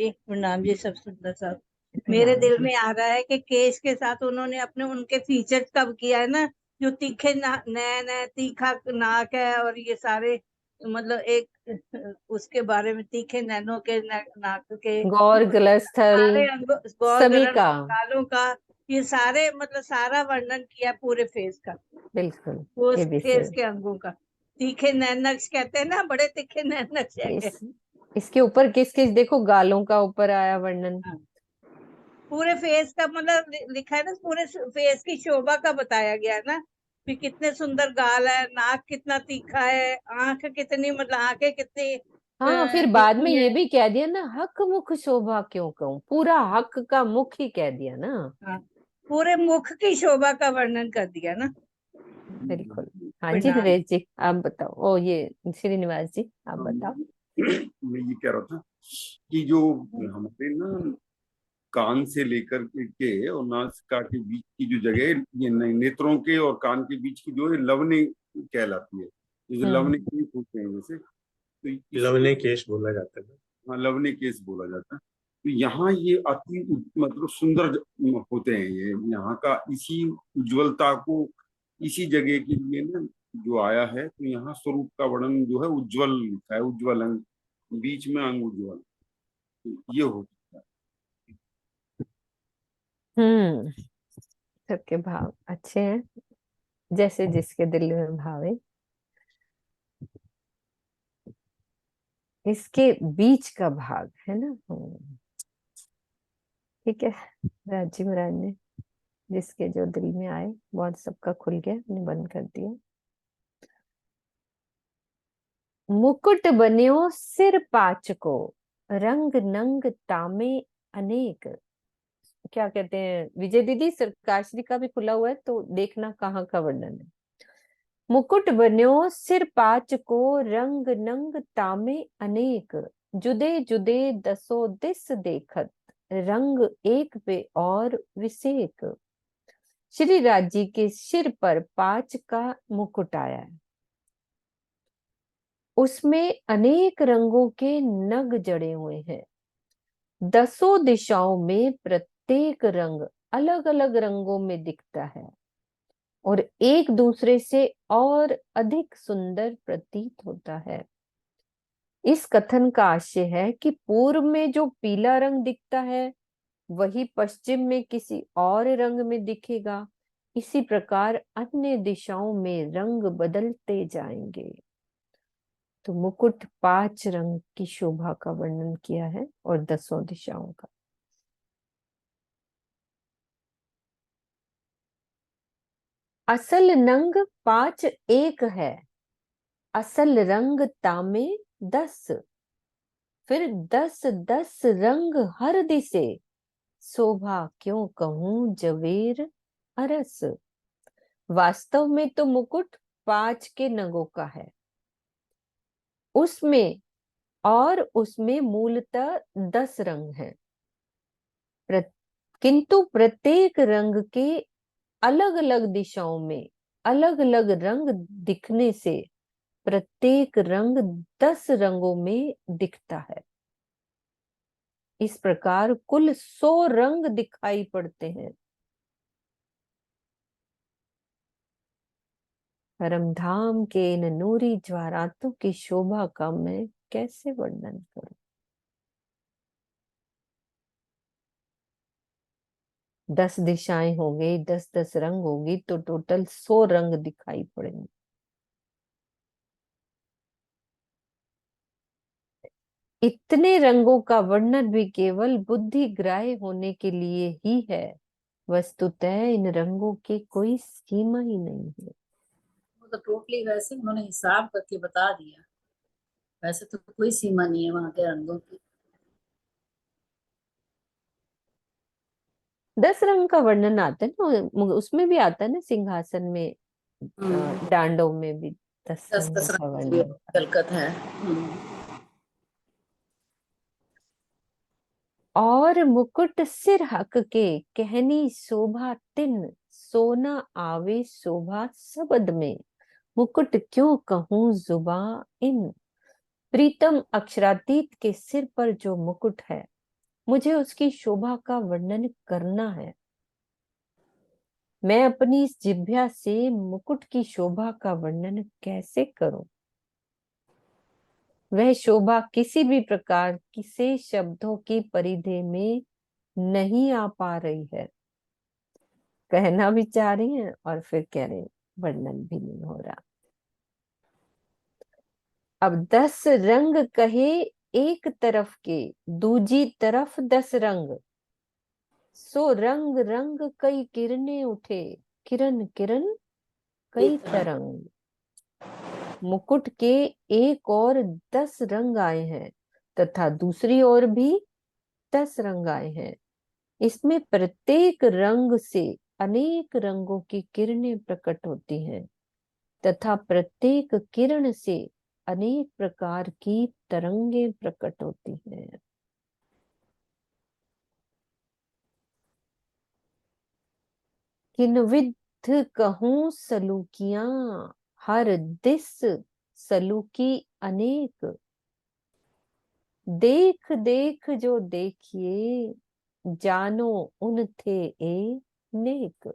जी सब सुंदर साहब। मेरे प्रणाम दिल जी। में आ रहा है कि केश के साथ उन्होंने अपने उनके फीचर्स कब किया है ना, जो तीखे नैन है, तीखा नाक है, और ये सारे मतलब एक उसके बारे में तीखे नैनों के नाक के गौर गलस्थल सारे अंगों, गौर सभी गरण का, गालों का, ये सारे मतलब सारा वर्णन किया पूरे फेस का, बिल्कुल वो ये भी फेस सही। के अंगों का। तीखे नैन नक्श कहते हैं ना, बड़े तीखे नैन नक्श है। इस इसके ऊपर किस किस देखो, गालों का ऊपर आया वर्णन। पूरे फेस का मतलब लिखा है ना, पूरे फेस की शोभा का बताया गया है ना, कि कितने सुंदर गाल है, नाक कितना तीखा है, आंख कितनी मतलब आंखें कितनी हाँ फिर बाद में तिरछी ये है। भी कह दिया ना, हक मुख शोभा क्यों कहूं, पूरा हक का मुख ही कह दिया ना। हाँ, पूरे मुख की शोभा का वर्णन कर दिया ना। बिल्कुल। हाँ जी प्रणाम। नरेश जी आप बताओ, ओ ये श्रीनिवास जी आप बताओ। मैं ये कह रहा था कि जो हमारे ना कान से लेकर के और नासिका के बीच की जो जगह है, ये नेत्रों के और कान के बीच की जो है लवने कहलाती है। ये जो लवने केस होते हैं जैसे, तो इसको लवने केश बोला जाता है। हाँ लवने केस बोला जाता है। तो यहाँ ये अति मतलब सुंदर होते हैं ये, यहाँ का इसी उज्जवलता को इसी जगह के लिए ना जो आया है, तो यहाँ स्वरूप का वर्णन जो है उज्जवल लिखा है, उज्जवल अंग, बीच में अंग उज्जवल, तो ये होता है। हम्म सबके भाव अच्छे हैं, जैसे जिसके दिल में भावे। इसके बीच का भाग है ना। ठीक है, राजी महाराज ने जिसके जो दिल में आए, बहुत सबका खुल गया, हमने बंद कर दिया। मुकुट बन्यो सिर पाचको, रंग नंग तामे अनेक। क्या कहते हैं विजय दीदी, सरकाश्री का भी खुला हुआ है तो देखना कहाँ का वर्णन है। मुकुट बन्यो सिर पाचको, रंग नंग तामे अनेक, जुदे जुदे दसो दिस देखत, रंग एक पे और विसेक। श्री राज जी के सिर पर पांच का मुकुट आया है, उसमें अनेक रंगों के नग जड़े हुए हैं। दसों दिशाओं में प्रत्येक रंग अलग अलग रंगों में दिखता है और एक दूसरे से और अधिक सुंदर प्रतीत होता है। इस कथन का आशय है कि पूर्व में जो पीला रंग दिखता है वही पश्चिम में किसी और रंग में दिखेगा। इसी प्रकार अन्य दिशाओं में रंग बदलते जाएंगे। तो मुकुट 5 रंग की शोभा का वर्णन किया है और 10 दिशाओं का। असल रंग 5 एक है, असल रंग तामे 10, फिर 10 10 रंग हर दिसे, शोभा क्यों कहूं जवेर अरस। वास्तव में तो मुकुट 5 के नगों का है, उसमें मूलतः 10 रंग हैं। किंतु प्रत्येक रंग के अलग अलग दिशाओं में अलग अलग रंग दिखने से प्रत्येक रंग 10 रंगों में दिखता है। इस प्रकार कुल 100 रंग दिखाई पड़ते हैं। परमधाम के इन नूरी ज्वारातों की शोभा का मैं कैसे वर्णन करूं। 10 दिशाएं होंगी, 10 10 रंग होगी, तो टोटल 100 रंग दिखाई पड़ेंगे। इतने रंगों का वर्णन भी केवल बुद्धि ग्राह्य होने के लिए ही है। वस्तुतः इन रंगों की कोई सीमा ही नहीं है। वो तो टोटली वैसे उन्होंने हिसाब करके बता दिया, वैसे तो कोई सीमा नहीं है वहां के रंगों की। 10 रंग का वर्णन आता है ना, उसमें भी आता है ना, सिंहासन में डांडों में भी 10 10 रंगों 10 का रंग की वर्णन। झलकत है। और मुकुट सिर हक के कहनी शोभा तिन, सोना आवे शोभा सबद में, मुकुट क्यों कहूं जुबा इन। प्रीतम अक्षरातीत के सिर पर जो मुकुट है, मुझे उसकी शोभा का वर्णन करना है। मैं अपनी इस जिह्वा से मुकुट की शोभा का वर्णन कैसे करूं। वह शोभा किसी भी प्रकार किसी शब्दों की परिधि में नहीं आ पा रही है। कहना भी चाह रही हैं और फिर कह रहे वर्णन भी नहीं हो रहा। अब 10 रंग कहे एक तरफ के, दूजी तरफ 10 रंग, सो रंग रंग कई किरने उठे, किरण किरण कई तरंग। मुकुट के एक और 10 रंग आए हैं तथा दूसरी ओर भी 10 रंग आए हैं। इसमें प्रत्येक रंग से अनेक रंगों की किरणें प्रकट होती हैं तथा प्रत्येक किरण से अनेक प्रकार की तरंगे प्रकट होती हैं। किन्विध कहूं सलूकियां, हर दिस सलूकी अनेक। देख देख जो देखिए, जानो उन थे ए नेक।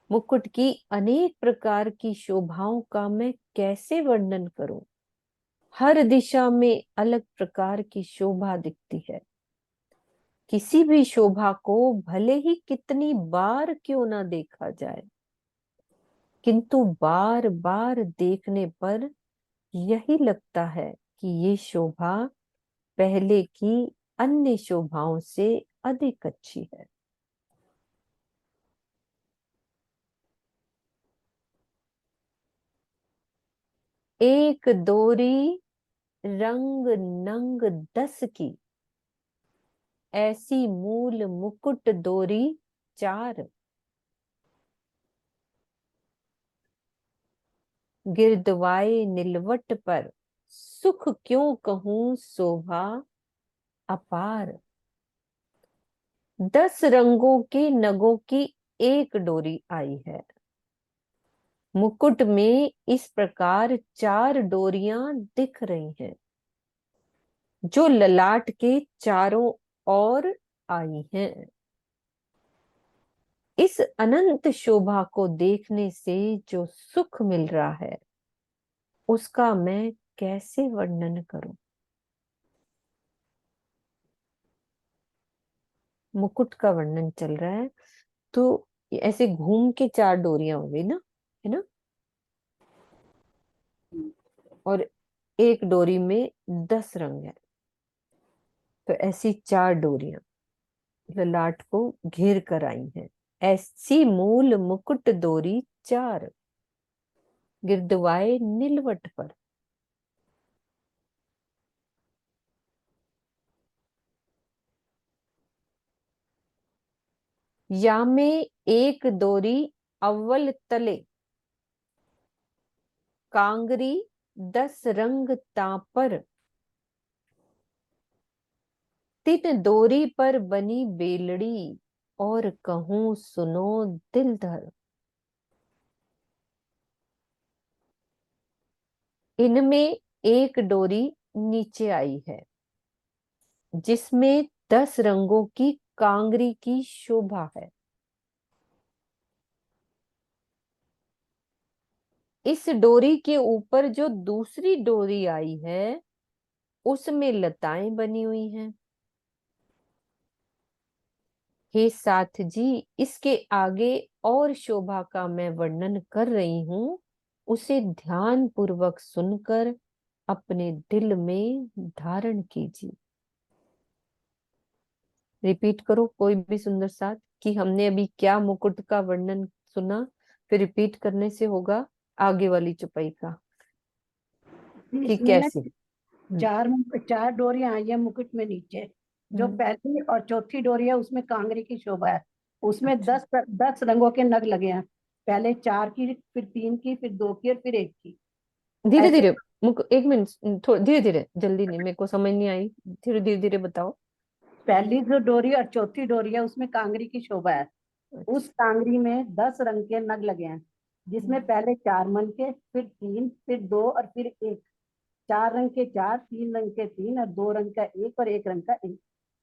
मुकुट की अनेक प्रकार की शोभाओं का मैं कैसे वर्णन करूं। हर दिशा में अलग प्रकार की शोभा दिखती है। किसी भी शोभा को भले ही कितनी बार क्यों ना देखा जाए, किंतु बार बार देखने पर यही लगता है कि ये शोभा पहले की अन्य शोभाओं से अधिक अच्छी है। एक दोरी रंग नंग 10 की, ऐसी मूल मुकुट दोरी 4। गिरदवाए नीलवट पर, सुख क्यों कहूं शोभा अपार। 10 रंगों के नगों की एक डोरी आई है। मुकुट में इस प्रकार 4 डोरियां दिख रही हैं जो ललाट के चारों ओर आई हैं। इस अनंत शोभा को देखने से जो सुख मिल रहा है, उसका मैं कैसे वर्णन करूं। मुकुट का वर्णन चल रहा है, तो ऐसे घूम के 4 डोरियां हो गई ना, है ना, और एक डोरी में 10 रंग है, तो ऐसी 4 डोरियां ललाट को घेर कर आई हैं। ऐसी मूल मुकुट डोरी 4 गिरदवाए नीलवट पर। या में एक डोरी अव्वल तले कांगरी 10 रंग तापर। तिन डोरी पर बनी बेलड़ी और कहूं सुनो दिल धर। इनमें एक डोरी नीचे आई है जिसमें 10 रंगों की कांगरी की शोभा है। इस डोरी के ऊपर जो दूसरी डोरी आई है उसमें लताएं बनी हुई हैं। हे साथ जी, इसके आगे और शोभा का मैं वर्णन कर रही हूं, उसे ध्यान पूर्वक सुनकर अपने दिल में धारण कीजिए। रिपीट करो कोई भी सुंदर साथ, कि हमने अभी क्या मुकुट का वर्णन सुना, फिर रिपीट करने से होगा आगे वाली चौपाई का कि इसमें ना कैसे। 4 डोरियां आई है मुकुट में नीचे। जो पहली और चौथी डोरी है उसमें कांगरी की शोभा है। उसमें अच्छा। 10 रंगों के नग लगे हैं। पहले 4 की, फिर 3 की, फिर 2 की और फिर 1 की। धीरे ऐसे धीरे, एक मिनट, थोड़ा धीरे धीरे, जल्दी नहीं, मेरे को समझ नहीं आई, धीरे धीरे धीरे बताओ। पहली जो डोरी और चौथी डोरी है उसमें कांगरी की शोभा है। उस अच्छा। कांगरी में 10 रंग के नग लगे हैं, जिसमें पहले 4 मन के, फिर 3, फिर 2 और फिर 1। 4 रंग के 4, 3 रंग के 3 और 2 रंग का 1 और 1 रंग का 1।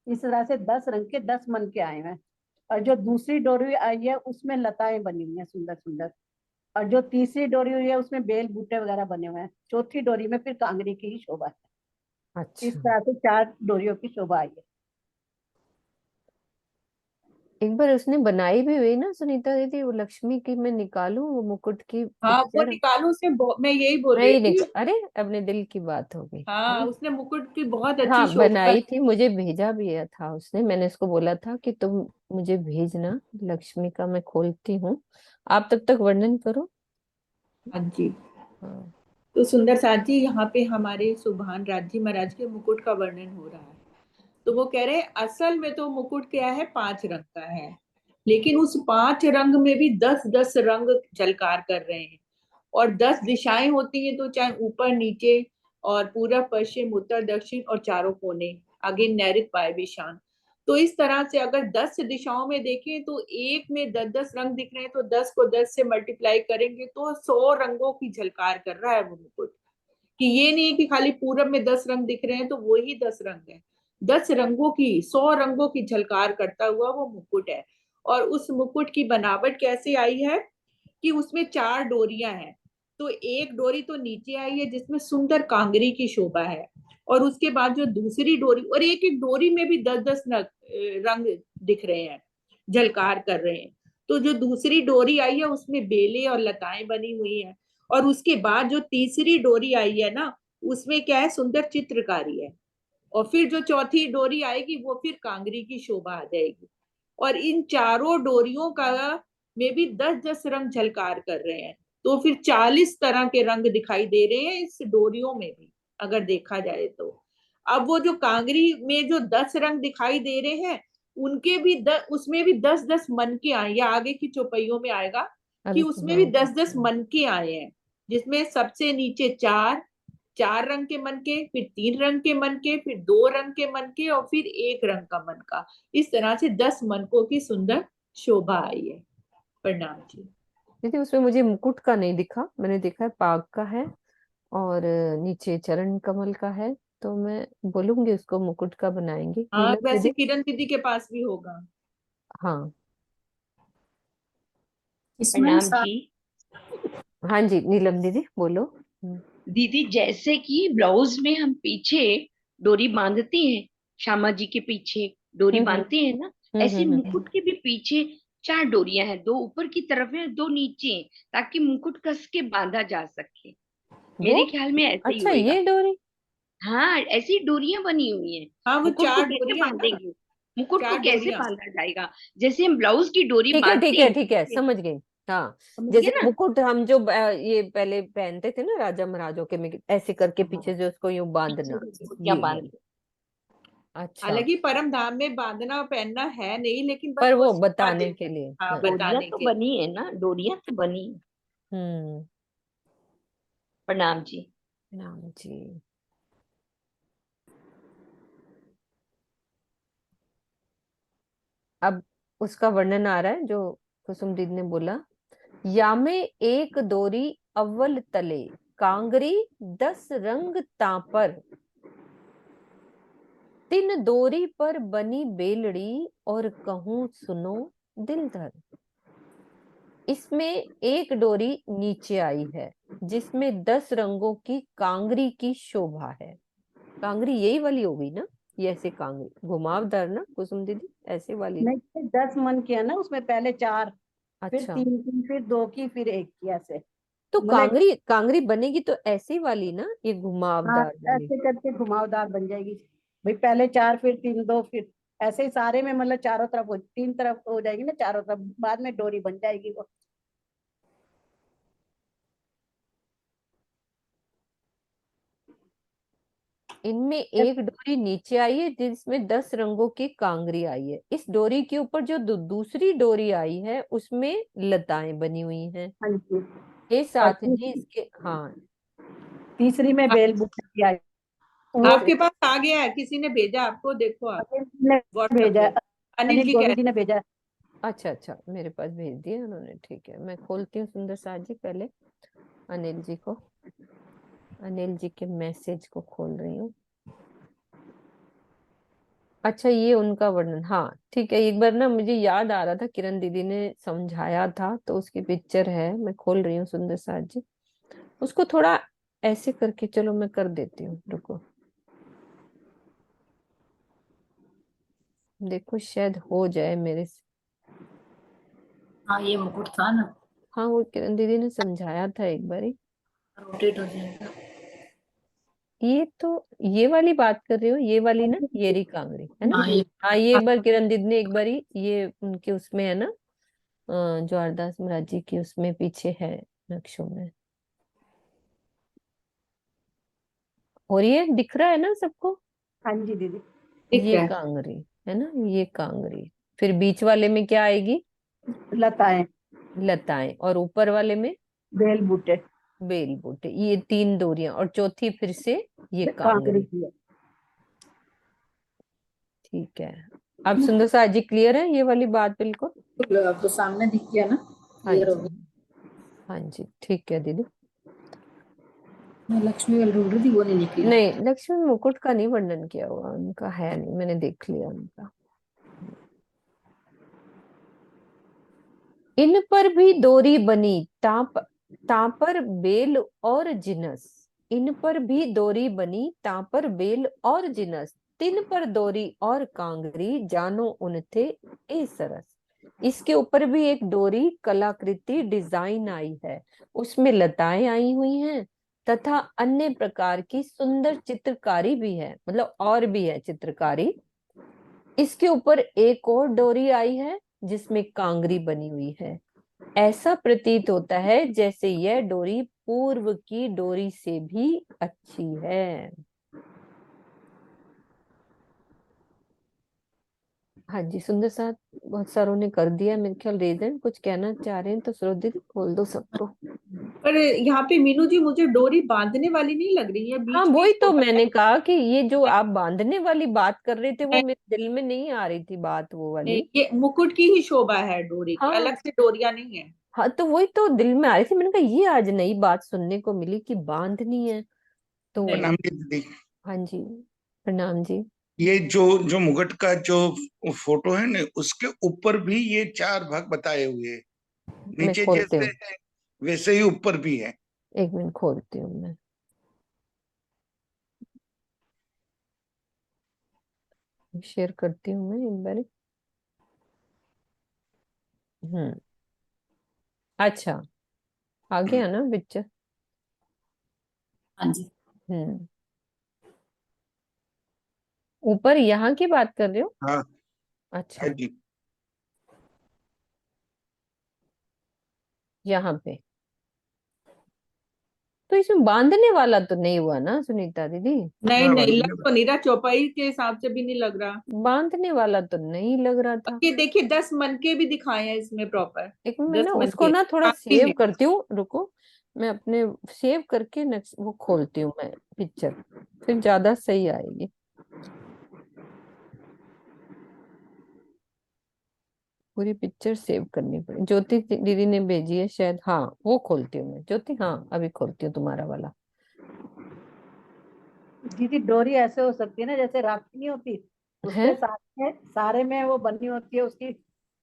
इस तरह से 10 रंग के 10 मन के आए हैं। और जो दूसरी डोरी आई है उसमें लताएं बनी हुई हैं सुंदर सुंदर। और जो तीसरी डोरी हुई है उसमें बेल बूटे वगैरह बने हुए हैं। चौथी डोरी में फिर कांगरी की ही शोभा है। इस अच्छा, तरह से 4 डोरियों की शोभा आई है। एक बार उसने बनाई भी हुई ना सुनीता दीदी, वो लक्ष्मी की मैं निकालूं वो मुकुट की हाँ वो पिक्चर। निकालो उसने मैं यही बोल मैं रही ही थी। अरे अपने दिल की बात हो गई, है हाँ ना। उसने मुकुट की बहुत अच्छी हाँ शोभा बनाई बनाई। थी, मुझे भेजा भी था उसने, मैंने उसको बोला था कि तुम मुझे भेजना लक्ष्मी का, मैं खोलती हूँ, आप तब तक वर्णन करो। हाँ जी। हाँ। तो सुंदर साथ जी यहाँ पे हमारे सुभान राज जी महाराज के मुकुट का वर्णन हो रहा है। तो वो कह रहे हैं असल में तो मुकुट क्या है, 5 रंग का है, लेकिन उस 5 रंग में भी 10-10 रंग झलकार कर रहे हैं। और 10 दिशाएं होती हैं, तो चाहे ऊपर नीचे और पूरब पश्चिम उत्तर दक्षिण और चारों कोने, आगे नैऋत्य वायव्य ईशान। तो इस तरह से अगर 10 दिशाओं में देखें तो एक में 10-10 रंग दिख रहे हैं, तो 10 को 10 से मल्टीप्लाई करेंगे तो 100 रंगों की झलकार कर रहा है वो मुकुट। कि ये नहीं है कि खाली पूरब में 10 रंग दिख रहे हैं तो वो ही 10 रंग है। 10 रंगों की, 100 रंगों की झलकार करता हुआ वो मुकुट है। और उस मुकुट की बनावट कैसे आई है कि उसमें 4 डोरियां हैं। तो एक डोरी तो नीचे आई है जिसमें सुंदर कांगरी की शोभा है, और उसके बाद जो दूसरी डोरी, और एक एक डोरी में भी 10-10 रंग दिख रहे हैं, झलकार कर रहे हैं। तो जो दूसरी डोरी आई है उसमें बेले और लताएं बनी हुई हैं। और उसके बाद जो तीसरी डोरी आई है ना, उसमें क्या है, सुंदर चित्रकारी है। और फिर जो चौथी डोरी आएगी वो फिर कांगरी की शोभा आ जाएगी। और इन चारों डोरियों का में भी 10-10 रंग झलकार कर रहे हैं। तो फिर 40 तरह के रंग दिखाई दे रहे हैं इस डोरियों में भी, अगर देखा जाए तो। अब वो जो कांगरी में जो 10 रंग दिखाई दे रहे हैं, उनके भी उसमें भी 10-10 मन के आए, या आगे की चौपाइयों में आएगा कि अभी उसमें भी हाँ। 10-10 मन के आए हैं। जिसमें सबसे नीचे 4 रंग के मन के, फिर 3 रंग के मन के, फिर 2 रंग के मन के, और फिर 1 रंग का मन का। इस तरह से 10 मनकों की सुंदर शोभा आई है। प्रणाम जी। दीदी उसमें मुझे मुकुट का नहीं दिखा, मैंने देखा है पाग का है और नीचे चरण कमल का है, तो मैं बोलूंगी उसको मुकुट का बनाएंगे हाँ नीलम वैसे दीदी। किरण दीदी के पास भी होगा। हाँ। इसमें प्रणाम जी। हाँ जी नीलम दीदी बोलो। दीदी जैसे कि ब्लाउज में हम पीछे डोरी बांधते हैं, श्यामा जी के पीछे डोरी हम्म बांधते हैं ना, ऐसे मुकुट के भी पीछे 4 डोरियां हैं, 2 ऊपर की तरफ है, 2 नीचे हैं, ताकि मुकुट कस के बांधा जा सके। वो मेरे ख्याल में ऐसे ही अच्छा, होएगा। ये डोरी। हाँ, ऐसी डोरियां बनी हुई हैं। हाँ वो मुकुट को 4 कैसे डोरियां है ना, बांधेंगे? मुकुट को 4 कैसे डोरियां। बांधा जाएगा? जैसे हम ब्लाउज की डोरी ठीक है ठीक बांधते है हैं, ठीक है, समझ गई। हाँ, समझ जैसे गए ना? मुकुट हम जो ये पहले पहनते थे ना राजा महाराजों के में, ऐसे करके हाँ, पीछे से उसको यूं पीछे बांधना। से डोरियां ये बांध। अच्छा, हालांकि परम धाम में बांधना पहनना है नहीं, लेकिन बस पर वो वो शोभा बताने के देती है। लिए। हाँ, हाँ। डोरियां बताने तो के लिए। बनी है ना, डोरियां तो बनी है। हम्म। प्रणाम जी। राम जी। अब उसका वर्णन आ रहा है जो कुसुम दीदी ने बोला। या में एक डोरी अव्वल तले, कांगरी 10 रंग तापर, 3 डोरी पर बनी बेलड़ी, और कहूं सुनो दिल धर। इसमें एक डोरी नीचे आई है, जिसमें 10 रंगों की कांगरी की शोभा है। कांगरी यही वाली होगी ना? ये ऐसे कांगरी घुमावदार ना कुसुम दीदी, ऐसे वाली ना? नहीं, 10 मन किया ना, उसमें पहले 4, फिर अच्छा, 3 की, फिर 2 की, फिर 1 की, ऐसे तो मतलब। कांगरी कांगरी बनेगी तो ऐसी वाली ना, ये हाँ, घुमावदार वाली। ऐसे करके घुमावदार बन जाएगी भाई, पहले 4 फिर 3 2 फिर ऐसे ही सारे में, मतलब चारों तरफ 3 तरफ हो जाएगी ना, चारों तरफ बाद में डोरी बन जाएगी वो। इनमें एक डोरी नीचे आई है, जिसमें 10 रंगों की कांगरी आई है। इस डोरी के ऊपर जो दूसरी डोरी आई है, उसमें लताएं बनी हुई हैं। हाँ जी। ये और साथ ही इसके, हाँ। तीसरी में बेल बूटी की आई, वो आपके पास आ गया है, किसी ने भेजा आपको, देखो आप अनिल जी ने व्हाट्सएप भेजा पे। है, अनिल अनिल जी कह गोविल रहे जी ने भेजा है। अच्छा अच्छा, मेरे पास भेज दिया उन्होंने, ठीक है। मैं खोलती हूँ सुंदर साज जी, पहले अनिल जी को, अनिल जी के मैसेज को खोल रही हूँ। अच्छा, ये उनका वर्णन, हाँ ठीक है। एक बार ना मुझे याद आ रहा था, किरण दीदी ने समझाया था, तो उसकी पिक्चर है, मैं खोल रही हूँ सुंदर साज जी। उसको थोड़ा ऐसे करके, चलो मैं कर देती हूँ, रुको। देखो शायद हो जाए मेरे से। हाँ ये मुकुट था ना, हाँ, वो किरण दीदी ने समझाया था एक बारी। रोटेट हो जाएगा। ये तो, ये वाली बात कर रही हो, ये वाली ना, ये रही कांगड़ी है ना? हाँ ये हाँ, ये एक बार किरण दीदी ने एक बारी, ये उनके उसमें है ना, जो अरदास महाराज जी की उसमें पीछे है नक्शों में। और ये दिख रहा है ना सबको? हाँ जी दीदी। दिख ये रहा है। कांगरी है ना, ये कांगरी। फिर बीच वाले में क्या आएगी? लताएं, लताएं। और ऊपर वाले में बेल बूटे, बेल बूटे। ये 3 डोरियां, और चौथी फिर से ये कांगरी कांगरी। की है। ठीक है। अब सुंदर सा जी क्लियर है ये वाली बात बिल्कुल? बिल्कुल, अब तो सामने दिख गया ना, हाँ क्लियर हो जी, गया। हाँ जी, ठीक है दीदी। मैं लक्ष्मी वाली ढूंढ रही थी, वो नहीं निकली। नहीं, लक्ष्मी मुकुट का नहीं वर्णन किया हुआ, उनका है नहीं, मैंने देख लिया उनका। इन पर भी डोरी बनी, तापर बेल और जिनस। इन पर भी डोरी बनी, तापर बेल और जिनस, 3 पर डोरी और कांगरी, जानो उन थे ए सरस। इसके ऊपर भी एक डोरी कलाकृति डिजाइन आई है, उसमें लताएं आई हुई हैं, तथा अन्य प्रकार की सुंदर चित्रकारी भी है, मतलब और भी है चित्रकारी। इसके ऊपर एक और डोरी आई है, जिसमें कांगरी बनी हुई है। ऐसा प्रतीत होता है जैसे यह डोरी पूर्व की डोरी से भी अच्छी है। हाँ जी, सुंदर साथ बहुत सारों ने कर दिया मेरे ख्याल। रीजन कुछ कहना चाह रहे हैं तो श्रोदित खोल दो सबको। पर यहाँ पे मीनू जी मुझे डोरी बांधने वाली नहीं लग रही है, हाँ, बीच में वही तो शोभा मैंने कहा कि ये जो है। आप बांधने वाली बात कर रहे थे, वो मेरे दिल में नहीं आ रही थी बात, वो वाली। ये मुकुट की ही शोभा है डोरी की, हाँ अलग से डोरियां नहीं है। हाँ, तो वही तो दिल में आ रही थी, मैंने कहा ये आज नई बात सुनने को मिली कि बांधनी है तो। नहीं, प्रणाम जी दीदी। हाँ जी, प्रणाम जी। ये जो जो मुगट का जो फोटो है ना, उसके ऊपर भी ये 4 भाग बताए हुए हैं। मैं नीचे खोलती जैसे हूँ, है वैसे ही ऊपर भी है। 1 मिनट खोलती हूँ मैं। शेयर करती हूँ मैं एक बार। अच्छा, आ गया ना पिक्चर? हाँ जी। ऊपर यहाँ की बात कर रहे हो? हाँ अच्छा, है जी। यहाँ पे तो इसमें बांधने वाला तो नहीं हुआ ना सुनीता दीदी? नहीं हाँ नहीं, भाई, लग तो नहीं रहा, चौपाई के हिसाब से भी नहीं लग रहा। बांधने वाला तो नहीं लग रहा था। ये देखिए 10 मनके भी दिखाए हैं इसमें प्रॉपर। एक मैं 10 ना उसको मनके ना थोड़ा काफी सेव है। करती हूँ, रुको। मैं अपने सेव करके नेक्स्ट वो खोलती हूँ मैं पिक्चर, फिर ज्यादा सही आएगी। पूरी पिक्चर सेव करनी पड़ेगी। ज्योति दीदी ने भेजी है शायद, हाँ वो खोलती हूँ मैं। ज्योति हाँ अभी खोलती हूँ तुम्हारा वाला। दीदी डोरी ऐसे हो सकती है ना, जैसे राखी नहीं होती, है उसपे सारे में वो बनी होती है उसकी,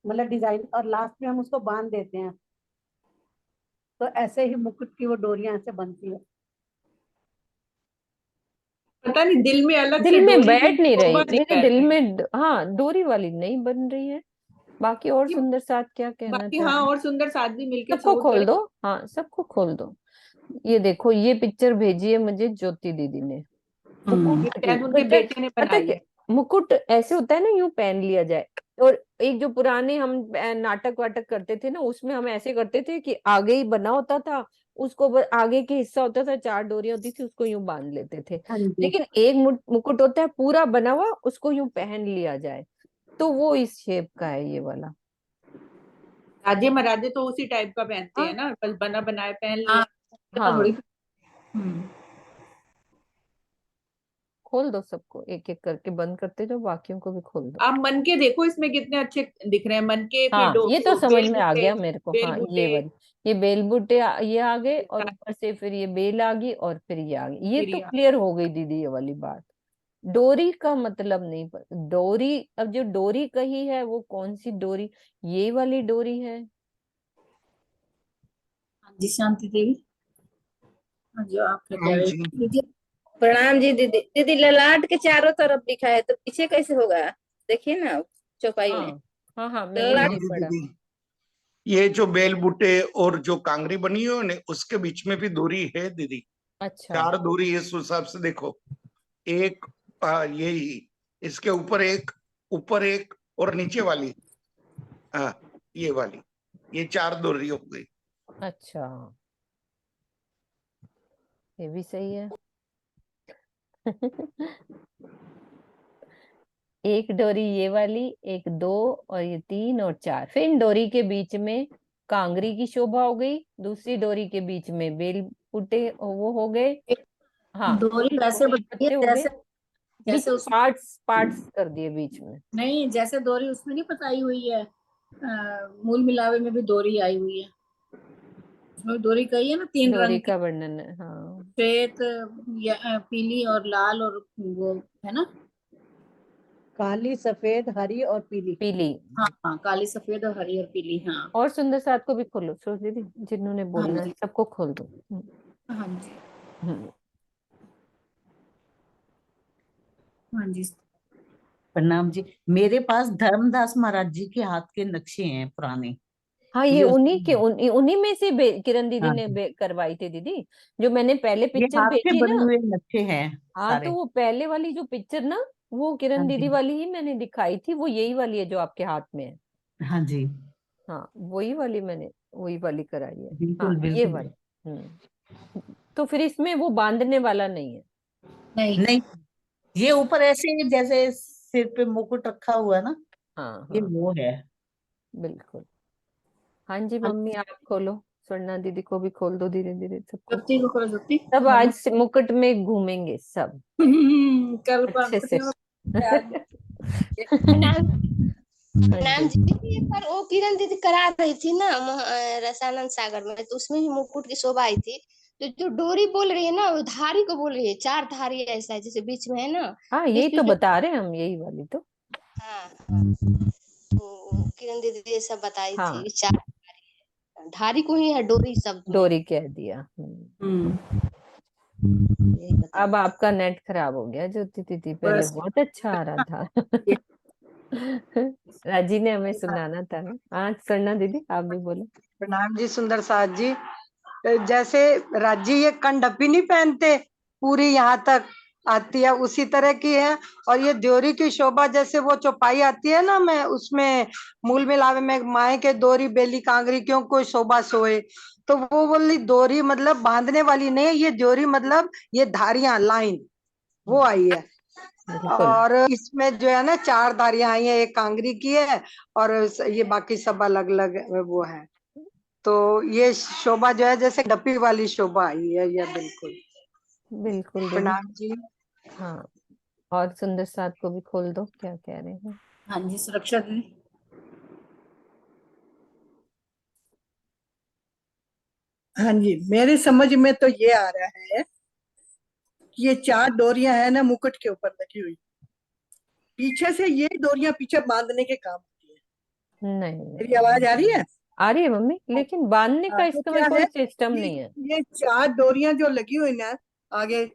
मतलब डिजाइन, और लास्ट में हम उसको बांध देते हैं, तो ऐसे ही मुकुट की वो डोरियां ऐसे बनती है। पता नहीं दिल में अलग दिल से में डोरी बैठ नहीं रही नहीं मेरे बैठ दिल रही। में, हाँ डोरी वाली नहीं बन रही है। बाकी और सुंदर साथ क्या कहना बाकी चाह हाँ, रहे हैं? और सुंदर साथ भी मिलके सबको सपोर्ट खोल करे। दो, हाँ सबको खोल दो। ये देखो ये पिक्चर भेजी है मुझे ज्योति दीदी ने, मुकुट ये की। शायद उनके पता बेटे ने पता बनाई क्या, है। मुकुट ऐसे होता है ना, यूं पहन लिया जाए। और एक जो पुराने हम नाटक वाटक करते थे ना, उसमें हम ऐसे करते थे कि आगे ही बना होता था, उसको आगे के हिस्सा होता था, 4 डोरियां होती थी, उसको यूं बांध लेते थे। हाँ जी। लेकिन एक मुकुट होता है पूरा बना हुआ, उसको यूं पहन लिया जाए, तो वो इस शेप का है ये वाला। राजे महाराजे तो उसी टाइप का पहनते हाँ हैं ना, बस बना बनाए पहन लिया। हाँ पता थोड़ी। हाँ खोल दो सबको, एक एक करके बंद करते जाओ, बाकियों को भी खोल दो। आप मन के देखो इसमें कितने अच्छे दिख रहे हैं मन के, फिर हाँ ये तो समझ बेल में आ बूटे, गया मेरे को, बेल हाँ ये बूटे, वाली, ये बेल बूटे ये आ गए, और ऊपर से फिर ये बेल आ गई, और फिर ये आ गई। ये फिर तो ये क्लियर हो गई दीदी ये वाली बात। डोरी का मतलब नहीं डोरी, अब जो डोरी कही है वो कौन सी डोरी? ये वाली डोरी है? हाँ जी शांति देवी। हाँ, जो आप कह हाँ रहे जी। दीदी प्रणाम जी। दीदी दीदी ललाट के चारों तरफ दिखा है, तो पीछे कैसे होगा? देखिए ना चौपाई में हाँ हाँ हाँ मैंने ललाट। हाँ वही जी पढ़ा। दीदी, ये जो बेल बूटे और जो कांगरी बनी हुई है ना, उसके बीच में भी दूरी है दीदी। अच्छा 4 दूरी इस हिसाब से देखो। एक यही, इसके ऊपर एक और नीचे वाली, ये वाली, ये 4 दूरी हो गई। अच्छा, ये भी सही है। एक डोरी ये वाली, एक दो, और ये 3 और 4, फिर इन डोरी के बीच में कांगरी की शोभा हो गई, दूसरी डोरी के बीच में बेल बूटे वो हो गए, हाँ डोरी वैसे बेल बताइए पत्ते हो गए, जैसे बीच जैसे में उस पार्ट्स पार्ट्स कर दिए बीच में। नहीं, जैसे डोरी उसमें नहीं बताई हुई है, मूल मिलावे में भी डोरी आई हुई है। उसमें डोरी कही है ना 3 डोरी रंग की, का वर्णन है, हाँ। श्वेत, पीली और लाल, और वो है ना। काली, सफेद, हरी और पीली। पीली। हाँ हाँ, काली सफेद और हरी और पीली। हाँ और सुंदर साथ को भी खोलो सोच दीदी, जिन्होंने हाँ बोलना है जी। सबको खोल दो। हाँ जी। हम्म। हाँ जी। प्रणाम जी। मेरे पास धर्मदास महाराज जी के हाथ के नक्शे हैं पुराने, हाँ ये ये उन्हीं के उसमें। उन्हीं में से किरण दीदी हाँ ने जी, करवाई थी दीदी, जो मैंने पहले ये पिक्चर हाथ से भेजी बने ना। हुए नक्शे हैं हाँ तो सारे। वो पहले वाली जो पिक्चर ना, वो हाँ किरण दीदी जी, वाली ही मैंने दिखाई थी, वो यही वाली है जो आपके हाथ में है। हाँ जी, हाँ वही वाली मैंने, वही वाली कराई है। हाँ बिल्कुल ये बिल्कुल। वाली। तो फिर इसमें वो बांधने वाला नहीं है? नहीं। नहीं, ये ऊपर ऐसे जैसे सिर पे मुकुट रखा हुआ है ना, हाँ ये हाँ वो है। बिल्कुल। हाँ जी हाँ, मम्मी आप खोलो, स्वर्णा दीदी को भी खोल दो धीरे धीरे सबको। ज्योति को करो, ज्योति सब मम्मी। आज से मुकुट में घूमेंगे सब कल अच्छे से। पंक्तियों में आज प्रणाम। हाँ प्रणाम जी। जी। ये पर वो किरण दीदी करा रही थी ना रसानंद सागर में, तो उसमें भी मुकुट की शोभा आई थी। तो जो डोरी बोल रही है ना, वो धारी को बोल रही है, 4 धारी ऐसा है जैसे बीच में है ना। हाँ बीच यही तो बीच में। बता रहे हैं हम, यही वाली तो। हाँ हाँ, तो किरण दीदी ये सब बताई थी हाँ कि 4 धारी को ही है डोरी शब्द में। डोरी कह दिया। हम्म। यही बता अब आपका नेट खराब हो गया ज्योति दीदी, पहले बस बहुत अच्छा आ रहा था। राजी ने हमें सुनाना था ना। हाँ स्वर्णा दीदी आप भी बोलो। प्रणाम जी सुंदर साथ जी। जैसे राजी ये कंडपी नहीं पहनते, पूरी यहाँ तक आती है, उसी तरह की है। और ये द्योरी की शोभा, जैसे वो चौपाई आती है ना, मैं उसमें मूल मिलावे में माए के दोरी बेली कांगरी क्यों कोई शोभा सोए, तो वो बोली दोरी मतलब बांधने वाली नहीं है, ये द्योरी मतलब ये धारियां लाइन वो आई है। बिल्कुल और इसमें जो है ना 4 धारियां आई है, एक कांगरी की है और ये बाकी सब अलग अलग वो है। तो ये शोभा जो है जैसे डप्पी वाली शोभा आई है, यह बिल्कुल। बिल्कुल दीदी। प्रणाम जी। हाँ और सुंदर साथ को भी खोल दो, क्या कह रहे हैं। हाँ जी सुरक्षा दी। हाँ जी, मेरे समझ में तो ये आ रहा है कि ये 4 डोरियां है ना मुकुट के ऊपर लगी हुई, पीछे से ये डोरियां पीछे बांधने के काम होती है। नहीं मेरी आवाज आ रही है? आ रही है मम्मी, लेकिन बांधने का हाँ, तो इसका क्या में कोई है सिस्टम कि नहीं है। ये 4 डोरियां जो लगी हुई ना आगे,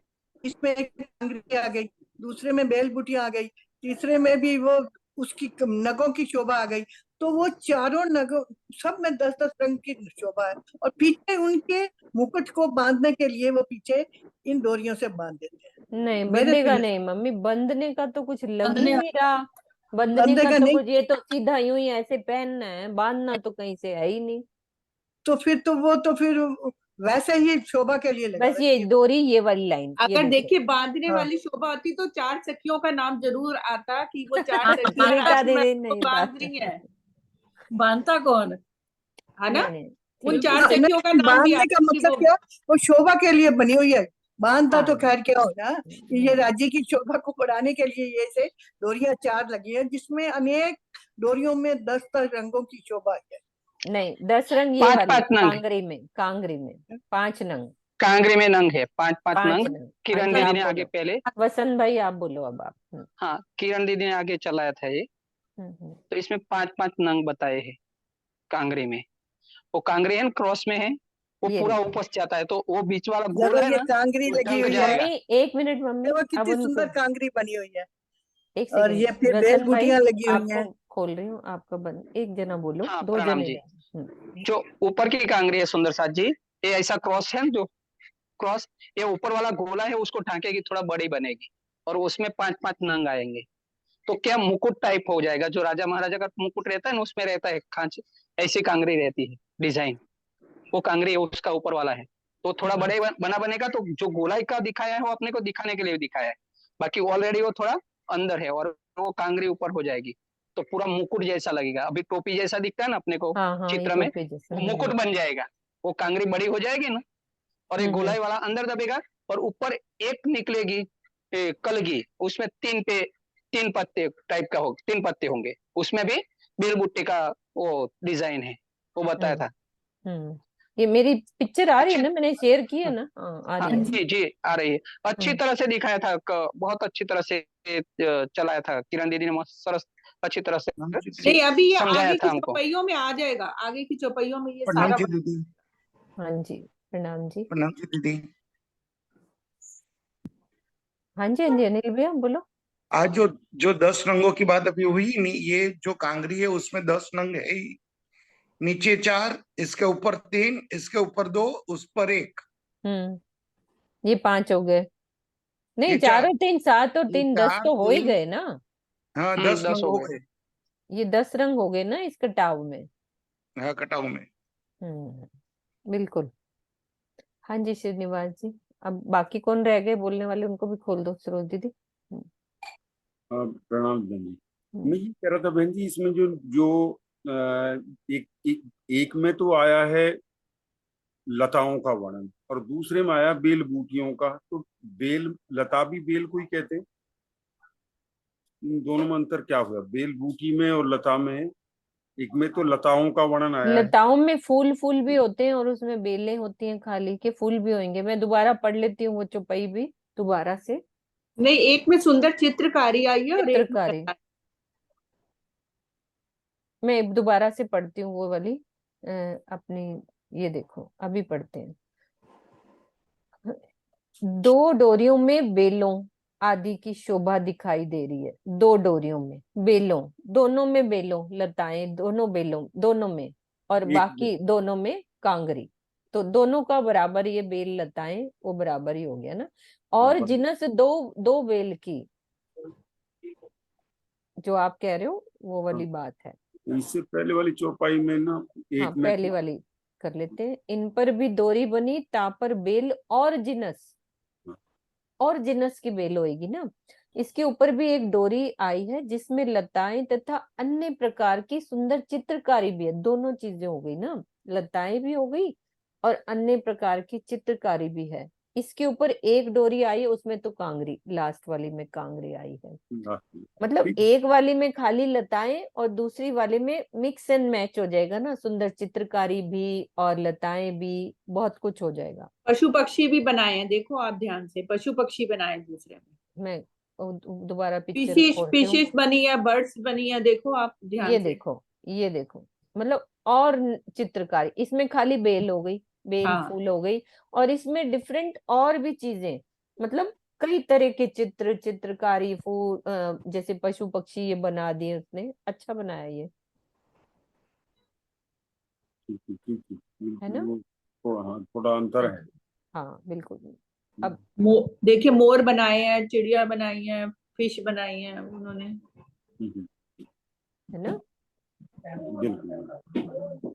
इसमें एक कांगड़ी आ गई, दूसरे में बेल बुटी आ गई, तीसरे में भी वो उसकी नगों की शोभा आ गई। तो वो चारों नगों सब में 10-10 रंग की शोभा है, और पीछे उनके मुकुट को बांधने के लिए वो पीछे इन डोरियों से बांध देते हैं। नहीं मेरे बंधेगा नहीं मम्मी, बंधने का तो कुछ लग ही बंधने नहीं रहा। बंधने का बंधेगा तो नहीं, कुछ, ये तो सीधा यूं ही ऐसे पहनना है, बांधना तो कहीं से है ही नहीं। तो फिर तो वो तो फिर वैसे ही शोभा के लिए लगा बस ये रखी है। डोरी, ये वाली लाइन, ये अगर देखो। देखिए बांधने हाँ वाली शोभा होती तो 4 सखियों का नाम जरूर आता कि वो 4 हाँ, सखियां सुनीता राजकुमार दीदी को नहीं था। बांध रही है, बांधता कौन है ना। नहीं नहीं उन ठीक है। 4 सखियों का नहीं, नाम भी बांधने का आता कि मतलब वो क्या, वो शोभा के लिए बनी हुई है। बांधता तो हाँ खैर क्या होगा, ये राज्य की शोभा को बढ़ाने के लिए ये से डोरियां 4 लगी है, जिसमें अनेक डोरियों में 10 रंगों की शोभा है। नहीं 10 रंग ये पांच वाली पांच नंग कांगरी में 5 नंग, कांगरी में नंग है, 5-5 5 नंग। नंग। हाँ किरण जी दीदी आप ने आगे बोलो, पहले, वसंत भाई आप बोलो अब आप। हाँ किरण दीदी ने आगे चलाया था ये। हम्म। तो इसमें 5-5 नंग बताए हैं कांगरी में। वो कांगरी है ना क्रॉस में है, वो ये पूरा देखो ऊपर से आता है, तो वो बीच वाला गोल देखो है ये ना, कांगरी वो लगी ढंक हुई है, जाएगा। मम्मी, एक मिनट मम्मी, देखो अब कितनी उनको सुंदर कांगरी बनी हुई है। एक और सेकेंड। ये फिर बेल वसंत भाई बूटियां लगी हुई आपको हैं। खोल रही हूँ, आपका बंद, एक जना बोलो, हाँ 2 प्रणाम जने जी। रहे। जो ऊपर की कांगरी है सुंदर साथ जी, ये ऐसा क्रॉस है जो क्रॉस, ये ऊपर वाला गोला है उसको ढांकेगी, थोड़ा बड़ी बनेगी, और उसमें 5-5 नंग आएंगे। तो क्या मुकुट टाइप हो जाएगा, जो राजा महाराजा का मुकुट रहता है ना उसमें रहता है खांच, ऐसी कांगरी रहती है डिजाइन, वो कांगरी उसका ऊपर वाला है। तो थोड़ा बड़े बना बनेगा, तो जो गोलाई का दिखाया है वो अपने को दिखाने के लिए दिखाया है, बाकी ऑलरेडी वो थोड़ा अंदर है, और वो कांगरी ऊपर हो जाएगी, तो पूरा मुकुट जैसा लगेगा। अभी टोपी जैसा दिखता है ना अपने को हाँ हाँ ये चित्र में, टोपी जैसा। वो मुकुट बन जाएगा। वो कांगरी बड़ी हो जाएगी ना, और एक हम्म। गोलाई वाला अंदर दबेगा, और ऊपर एक निकलेगी कलगी, उसमें 3 पत्ते टाइप का हो, 3 पत्ते होंगे, उसमें भी बेल बुट्टे का वो डिजाइन है, वो बताया था। हम्म। ये मेरी पिक्चर आ रही है अच्छी, ना, मैंने शेयर की है ना। हाँ आ हाँ रही है। जी जी आ रही है, अच्छी हम्म। तरह से दिखाया था, बहुत अच्छी तरह से चलाया था किरण दीदी ने, मस्त सरस अच्छी तरह से नहीं अभी ये समझाया आगे था की हमको। चौपाइयों में आ जाएगा, आगे की चौपाइयों में ये प्रणाम सारा जी दीदी। हाँ जी प्रणाम जी। प्रणाम जी दीदी। हाँ जी हाँ जी अनिल भैया बोलो। आज जो जो 10 रंगों की बात अभी हुई नहीं, ये जो कांगरी है उसमें 10 रंग है ही। नीचे 4, इसके ऊपर 3, इसके ऊपर 2, उस पर 1। ये 5 हो गए। नहीं ये 4 4, और 3 7 और ये 3 10 4 तो हो ही 3, गए ना। हाँ 10 10 रंग हो हो गए। गए। ये 10 रंग हो गए ना इस कटाव में। हाँ कटाऊ में। बिल्कुल। हाँ जी श्रीनिवास जी, अब बाकी कौन रह गए बोलने वाले, उनको भी खोल दो सरोज दीदी। प्रणाम बहन जी। हम्म। मैं ये कह रहा था बहन जी, इसमें जो जो एक में तो आया है लताओं का वर्णन, और दूसरे में आया बेल बूटियों का। तो बेल लता भी बेल को ही कहते हैं, इन दोनों में अंतर क्या हुआ बेल बूटी में और लता में? एक में तो लताओं का वर्णन आया है। लताओं में फूल फूल भी होते हैं और उसमें बेलें होती हैं, खाली के फूल भी होंगे। मैं दोबारा पढ़ लेती हूँ वो चौपाई भी दोबारा से। नहीं, एक में सुंदर चित्रकारी आई है और एक में चित्रकारी, मैं दोबारा से पढ़ती हूँ वो वाली अपनी। ये देखो अभी पढ़ते हैं। दो डोरियों में बेलों आदि की शोभा दिखाई दे रही है। दो डोरियों में बेलों, दोनों में बेलों, लताएं दोनों बेलों, दोनों में, और एक बाकी दोनों में कांगरी। तो दोनों का बराबर ये बेल लताएं वो बराबर ही हो गया ना। और हाँ, जिनस दो दो बेल की, जो आप कह रहे हो वो वाली बात है। इससे पहले वाली चौपाई में ना हाँ एक में पहले वाली कर लेते हैं। इन पर भी डोरी बनी ता पर बेल और जिनस, और जिनस की बेल होगी ना। इसके ऊपर भी एक डोरी आई है जिसमें लताएं तथा अन्य प्रकार की सुंदर चित्रकारी भी है। दोनों चीजें हो गई ना, लताएं भी हो गई और अन्य प्रकार की चित्रकारी भी है। इसके ऊपर एक डोरी आई है, उसमें तो कांगरी, लास्ट वाली में कांगरी आई है। मतलब ठीक। एक वाली में खाली लताएं और दूसरी वाली में मिक्स एंड मैच हो जाएगा ना, सुंदर चित्रकारी भी और लताएं भी, बहुत कुछ हो जाएगा। पशु पक्षी भी बनाए हैं, देखो आप ध्यान से, पशु पक्षी बनाए दूसरे में। मैं दोबारा पिक्चर फिशिश खोलती हूँ। फिशिश बनी है, बर्ड्स बनी है, देखो आप ध्यान ये से। देखो, ये देखो, मतलब और चित्रकारी। इसमें खाली बेल हो गई, बेल हाँ फूल हो गई, और इसमें डिफरेंट और भी चीजें, मतलब कई तरह के चित्र, चित्रकारी, फूल, जैसे पशु पक्षी ये बना दिए उसने। अच्छा बनाया ये, है ना। हाँ, थोड़ा अंतर है। हाँ बिल्कुल। अब देखिए मोर बनाए हैं, चिड़िया बनाई है, फिश बनाई है उन्होंने, है ना। बिल्कुल।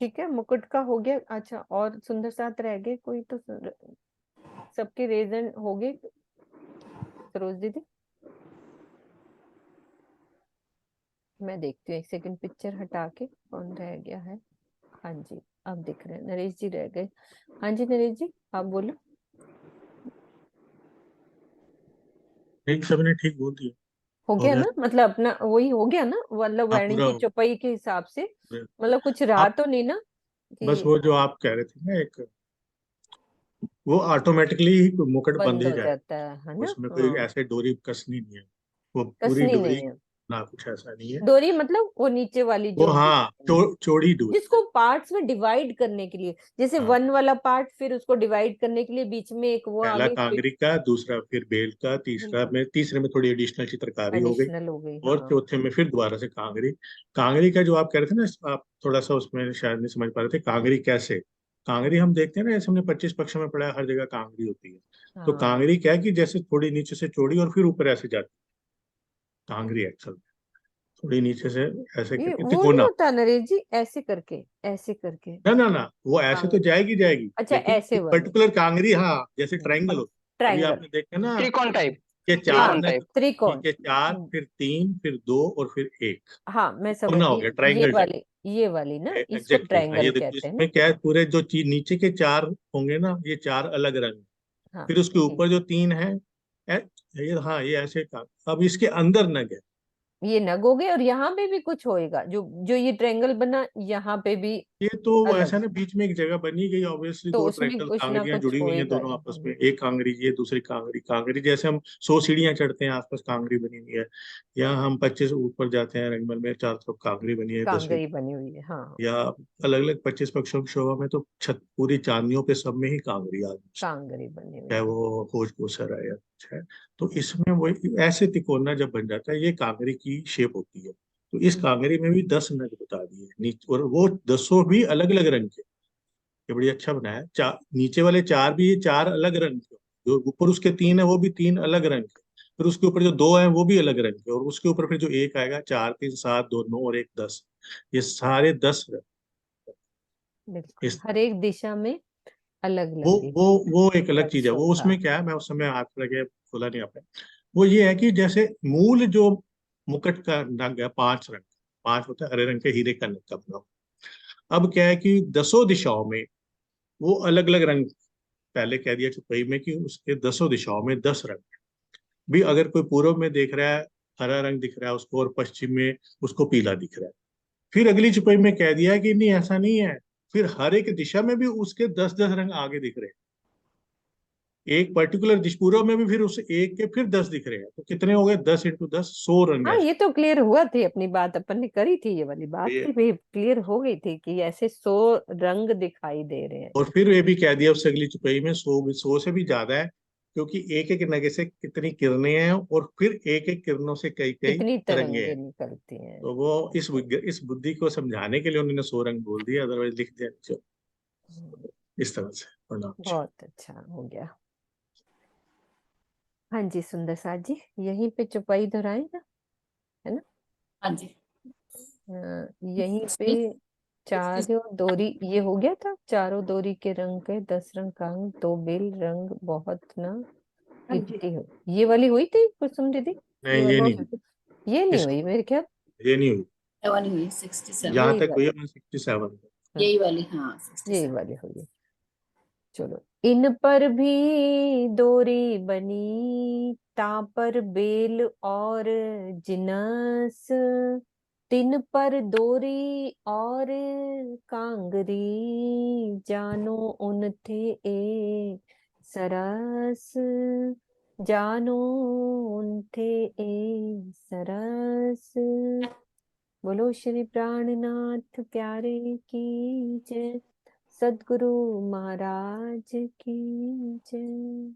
ठीक है, मुकुट का हो गया। अच्छा, और सुंदर साथ रह गए कोई तो सबके रीजन हो गए। सरोज दीदी, मैं देखती हूँ एक सेकंड, पिक्चर हटा के कौन रह गया है। हाँ जी, अब दिख रहे हैं, नरेश जी रह गए। हाँ जी नरेश जी, आप बोलो। ठीक, सबने ठीक बोल दिया। हो हो गया गया। ना, मतलब अपना वही हो गया ना, वल्लभ हाँ, वाणी पूरा की हो चौपाई के हिसाब से। गया। मतलब कुछ रहा आप तो नहीं ना बस कि वो जो आप कह रहे थे ना, एक वो ऑटोमेटिकली मुकुट बंद बंद ही हो जाए, जाता है ना। उसमें कोई हाँ, ऐसे डोरी कसनी नहीं है, वो पूरी कसनी डोरी नहीं है ना, कुछ ऐसा नहीं है। डोरी, मतलब वो नीचे वाली वो जो हाँ, चौड़ी डोरी है। जिसको पार्ट्स में डिवाइड करने के लिए, जैसे हाँ, वन वाला पार्ट, फिर उसको डिवाइड करने के लिए बीच में एक वो आ पहला गई, फिर कांगरी का, दूसरा फिर बेल का, बिल्कुल तीसरे में थोड़ी एडिशनल चित्रकारी हो गई, एडिशनल हो गई। और हाँ चौथे में फिर दोबारा से कांगरी। कांगरी का जो आप कह रहे थे ना, आप थोड़ा सा उसमें शायद नहीं समझ पा रहे थे, कांगरी कैसे। कांगरी हम देखते हैं ना, जैसे हमने 25 पक्षों में पढ़ा है, हर जगह कांगरी होती है। तो हाँ, कांगरी क्या है कि जैसे थोड़ी नीचे से चौड़ी और फिर ऊपर ऐसे जाती है कांगरी, एक्चुअल थोड़ी नीचे से ऐसे ये करके वो नहीं तिकोना। होता नरेश जी, ऐसे करके, ऐसे करके ना ना ना, वो ऐसे तो कांगड़ी। जाएगी जाएगी, अच्छा, लेकिन ऐसे एक वाली पर्टिकुलर कांगरी, हाँ, जैसे ट्रायंगल होता है। अभी ट्रायंगल, आपने देखा ना, त्रिकोण टाइप, ये चार त्रिकोण हाँ नग, टाइप। त्रिकोण। नीचे चार, फिर तीन, फिर दो, और फिर एक, हाँ मैं समझ कोना हो गई, गया, ये ट्रायंगल टाइप। वाली, ये वाली ना, इसको एग्जैक्टली, हाँ, ये ट्रायंगल देखो कहते हैं ना। इसमें क्या है, पूरे जो चीज नीचे के चार होंगे ना, ये चार अलग रंग, हाँ फिर उसके ऊपर जो तीन है, ए- ये, हाँ, ये ऐसे का। अब इसके अंदर नग है। ये नग हो गए, और यहाँ पे भी कुछ होएगा, जो जो ये ट्रायंगल बना, यहाँ पे भी ये तो अलग, ऐसा ना, बीच में एक जगह बनी गई, ऑब्वियसली तो दो उसमें ट्रायंगल कुछ ना कांगरियां कुछ जुड़ी हुई हैं होएगा दोनों ही। आपस में, एक कांगरी ये, दूसरी कांगरी, कांगरी जैसे हम 100 सीढ़ियां चढ़ते हैं, आसपास कांगरी बनी हुई है, या हम 25 ऊपर जाते हैं रंगमल में, चारों तरफ कांगरी बनी है, 10वीं, कांगरी बनी हुई है, हाँ या अलग अलग 25 पक्षों की शोभा में तो छत पूरी चांदियों पे सब में ही कांगरी आदमी, कांगरी बनी हुई चाहे है। वो भोज कोसर है या कुछ है। तो इसमें वो ऐसे तिकोना जब बन जाता है, ये कांगरी की शेप होती है। तो इस कांगरी में भी 10 नग बता दिए नीचे, और वो 10 भी अलग अलग रंग के। ये बड़ी अच्छा बनाया है। नीचे वाले चार भी, ये चार अलग रंग के, जो ऊपर उसके तीन है वो भी तीन अलग रंग के, फिर उसके ऊपर जो दो है वो भी अलग रंग के, और उसके ऊपर फिर जो एक आएगा, 4 3 7 2 9 और एक 10, ये सारे 10 रंग। बिल्कुल, इस हर एक दिशा में अलग वो लगी वो वो एक अलग अलग चीज है। वो शोभा। उसमें क्या है, मैं उस समय हाथ लगे खोला नहीं आपने। वो ये है कि जैसे मूल जो मुकुट का नग है, 5 रंग, 5 होता है हरे रंग के हीरे का नग का बना हुआ। अब क्या है कि 10 दिशाओं में वो अलग अलग रंग, पहले कह दिया चुपई में कि उसके 10 दिशाओं में 10 रंग हैं। भी अगर कोई पूर्व में देख रहा है, हरा रंग दिख रहा है उसको, और पश्चिम में उसको पीला दिख रहा है। फिर अगली चुपई में कह दिया कि नहीं, ऐसा नहीं है, फिर हर एक दिशा में भी उसके 10 10 रंग आगे दिख रहे हैं। एक पर्टिकुलर दिशपूरा में भी फिर उस एक के फिर 10 दिख रहे हैं, तो कितने हो गए? 10 × 10 100 रंग हाँ, ऐसे। ये तो क्लियर हुआ थी, अपनी बात अपन ने करी थी, ये वाली बात ये थी भाई, क्लियर हो गई थी कि ऐसे 100 रंग दिखाई दे रहे हैं। और फिर ये भी कह दिया उससे अगली चुपाई में 100 से भी ज्यादा है, क्योंकि एक एक नगे से कितनी किरणें हैं और फिर एक एक किरणों से कई कई कितनी तरंगे तरंगे हैं। निकलती हैं। तो वो इस बुद्धि को समझाने के लिए उन्होंने 100 रंग बोल दिया, अदरवाइज लिख दिया जो इस तरह से। प्रणाम जी। बहुत अच्छा हो गया। हाँ जी सुंदर साथ जी, यहीं पे चौपाई दोहराए ना, है ना? हाँ जी। यहीं पे चारों डोरी, ये हो गया था, चारों डोरी के रंग के 10 रंग कांग, 2 बेल रंग बहुत ना हाँ जी। इतनी हो, ये वाली हुई थी कुसुम दीदी? नहीं ये नहीं, ये नहीं इस हुई मेरे ख्याल। ये नहीं हुई, ये वाली हुई 67, जहां यही तक हुई वाली, है 67। यही वाली, हाँ यही 67। वाली हुई। चलो, इन पर भी डोरी बनी, ता पर बेल और जिनस, तिन पर डोरी और कांगरी, जानो उन थे ए सरस, जानो उन थे ए सरस। बोलो श्री प्राणनाथ प्यारे की जय, सद्गुरु महाराज की जय।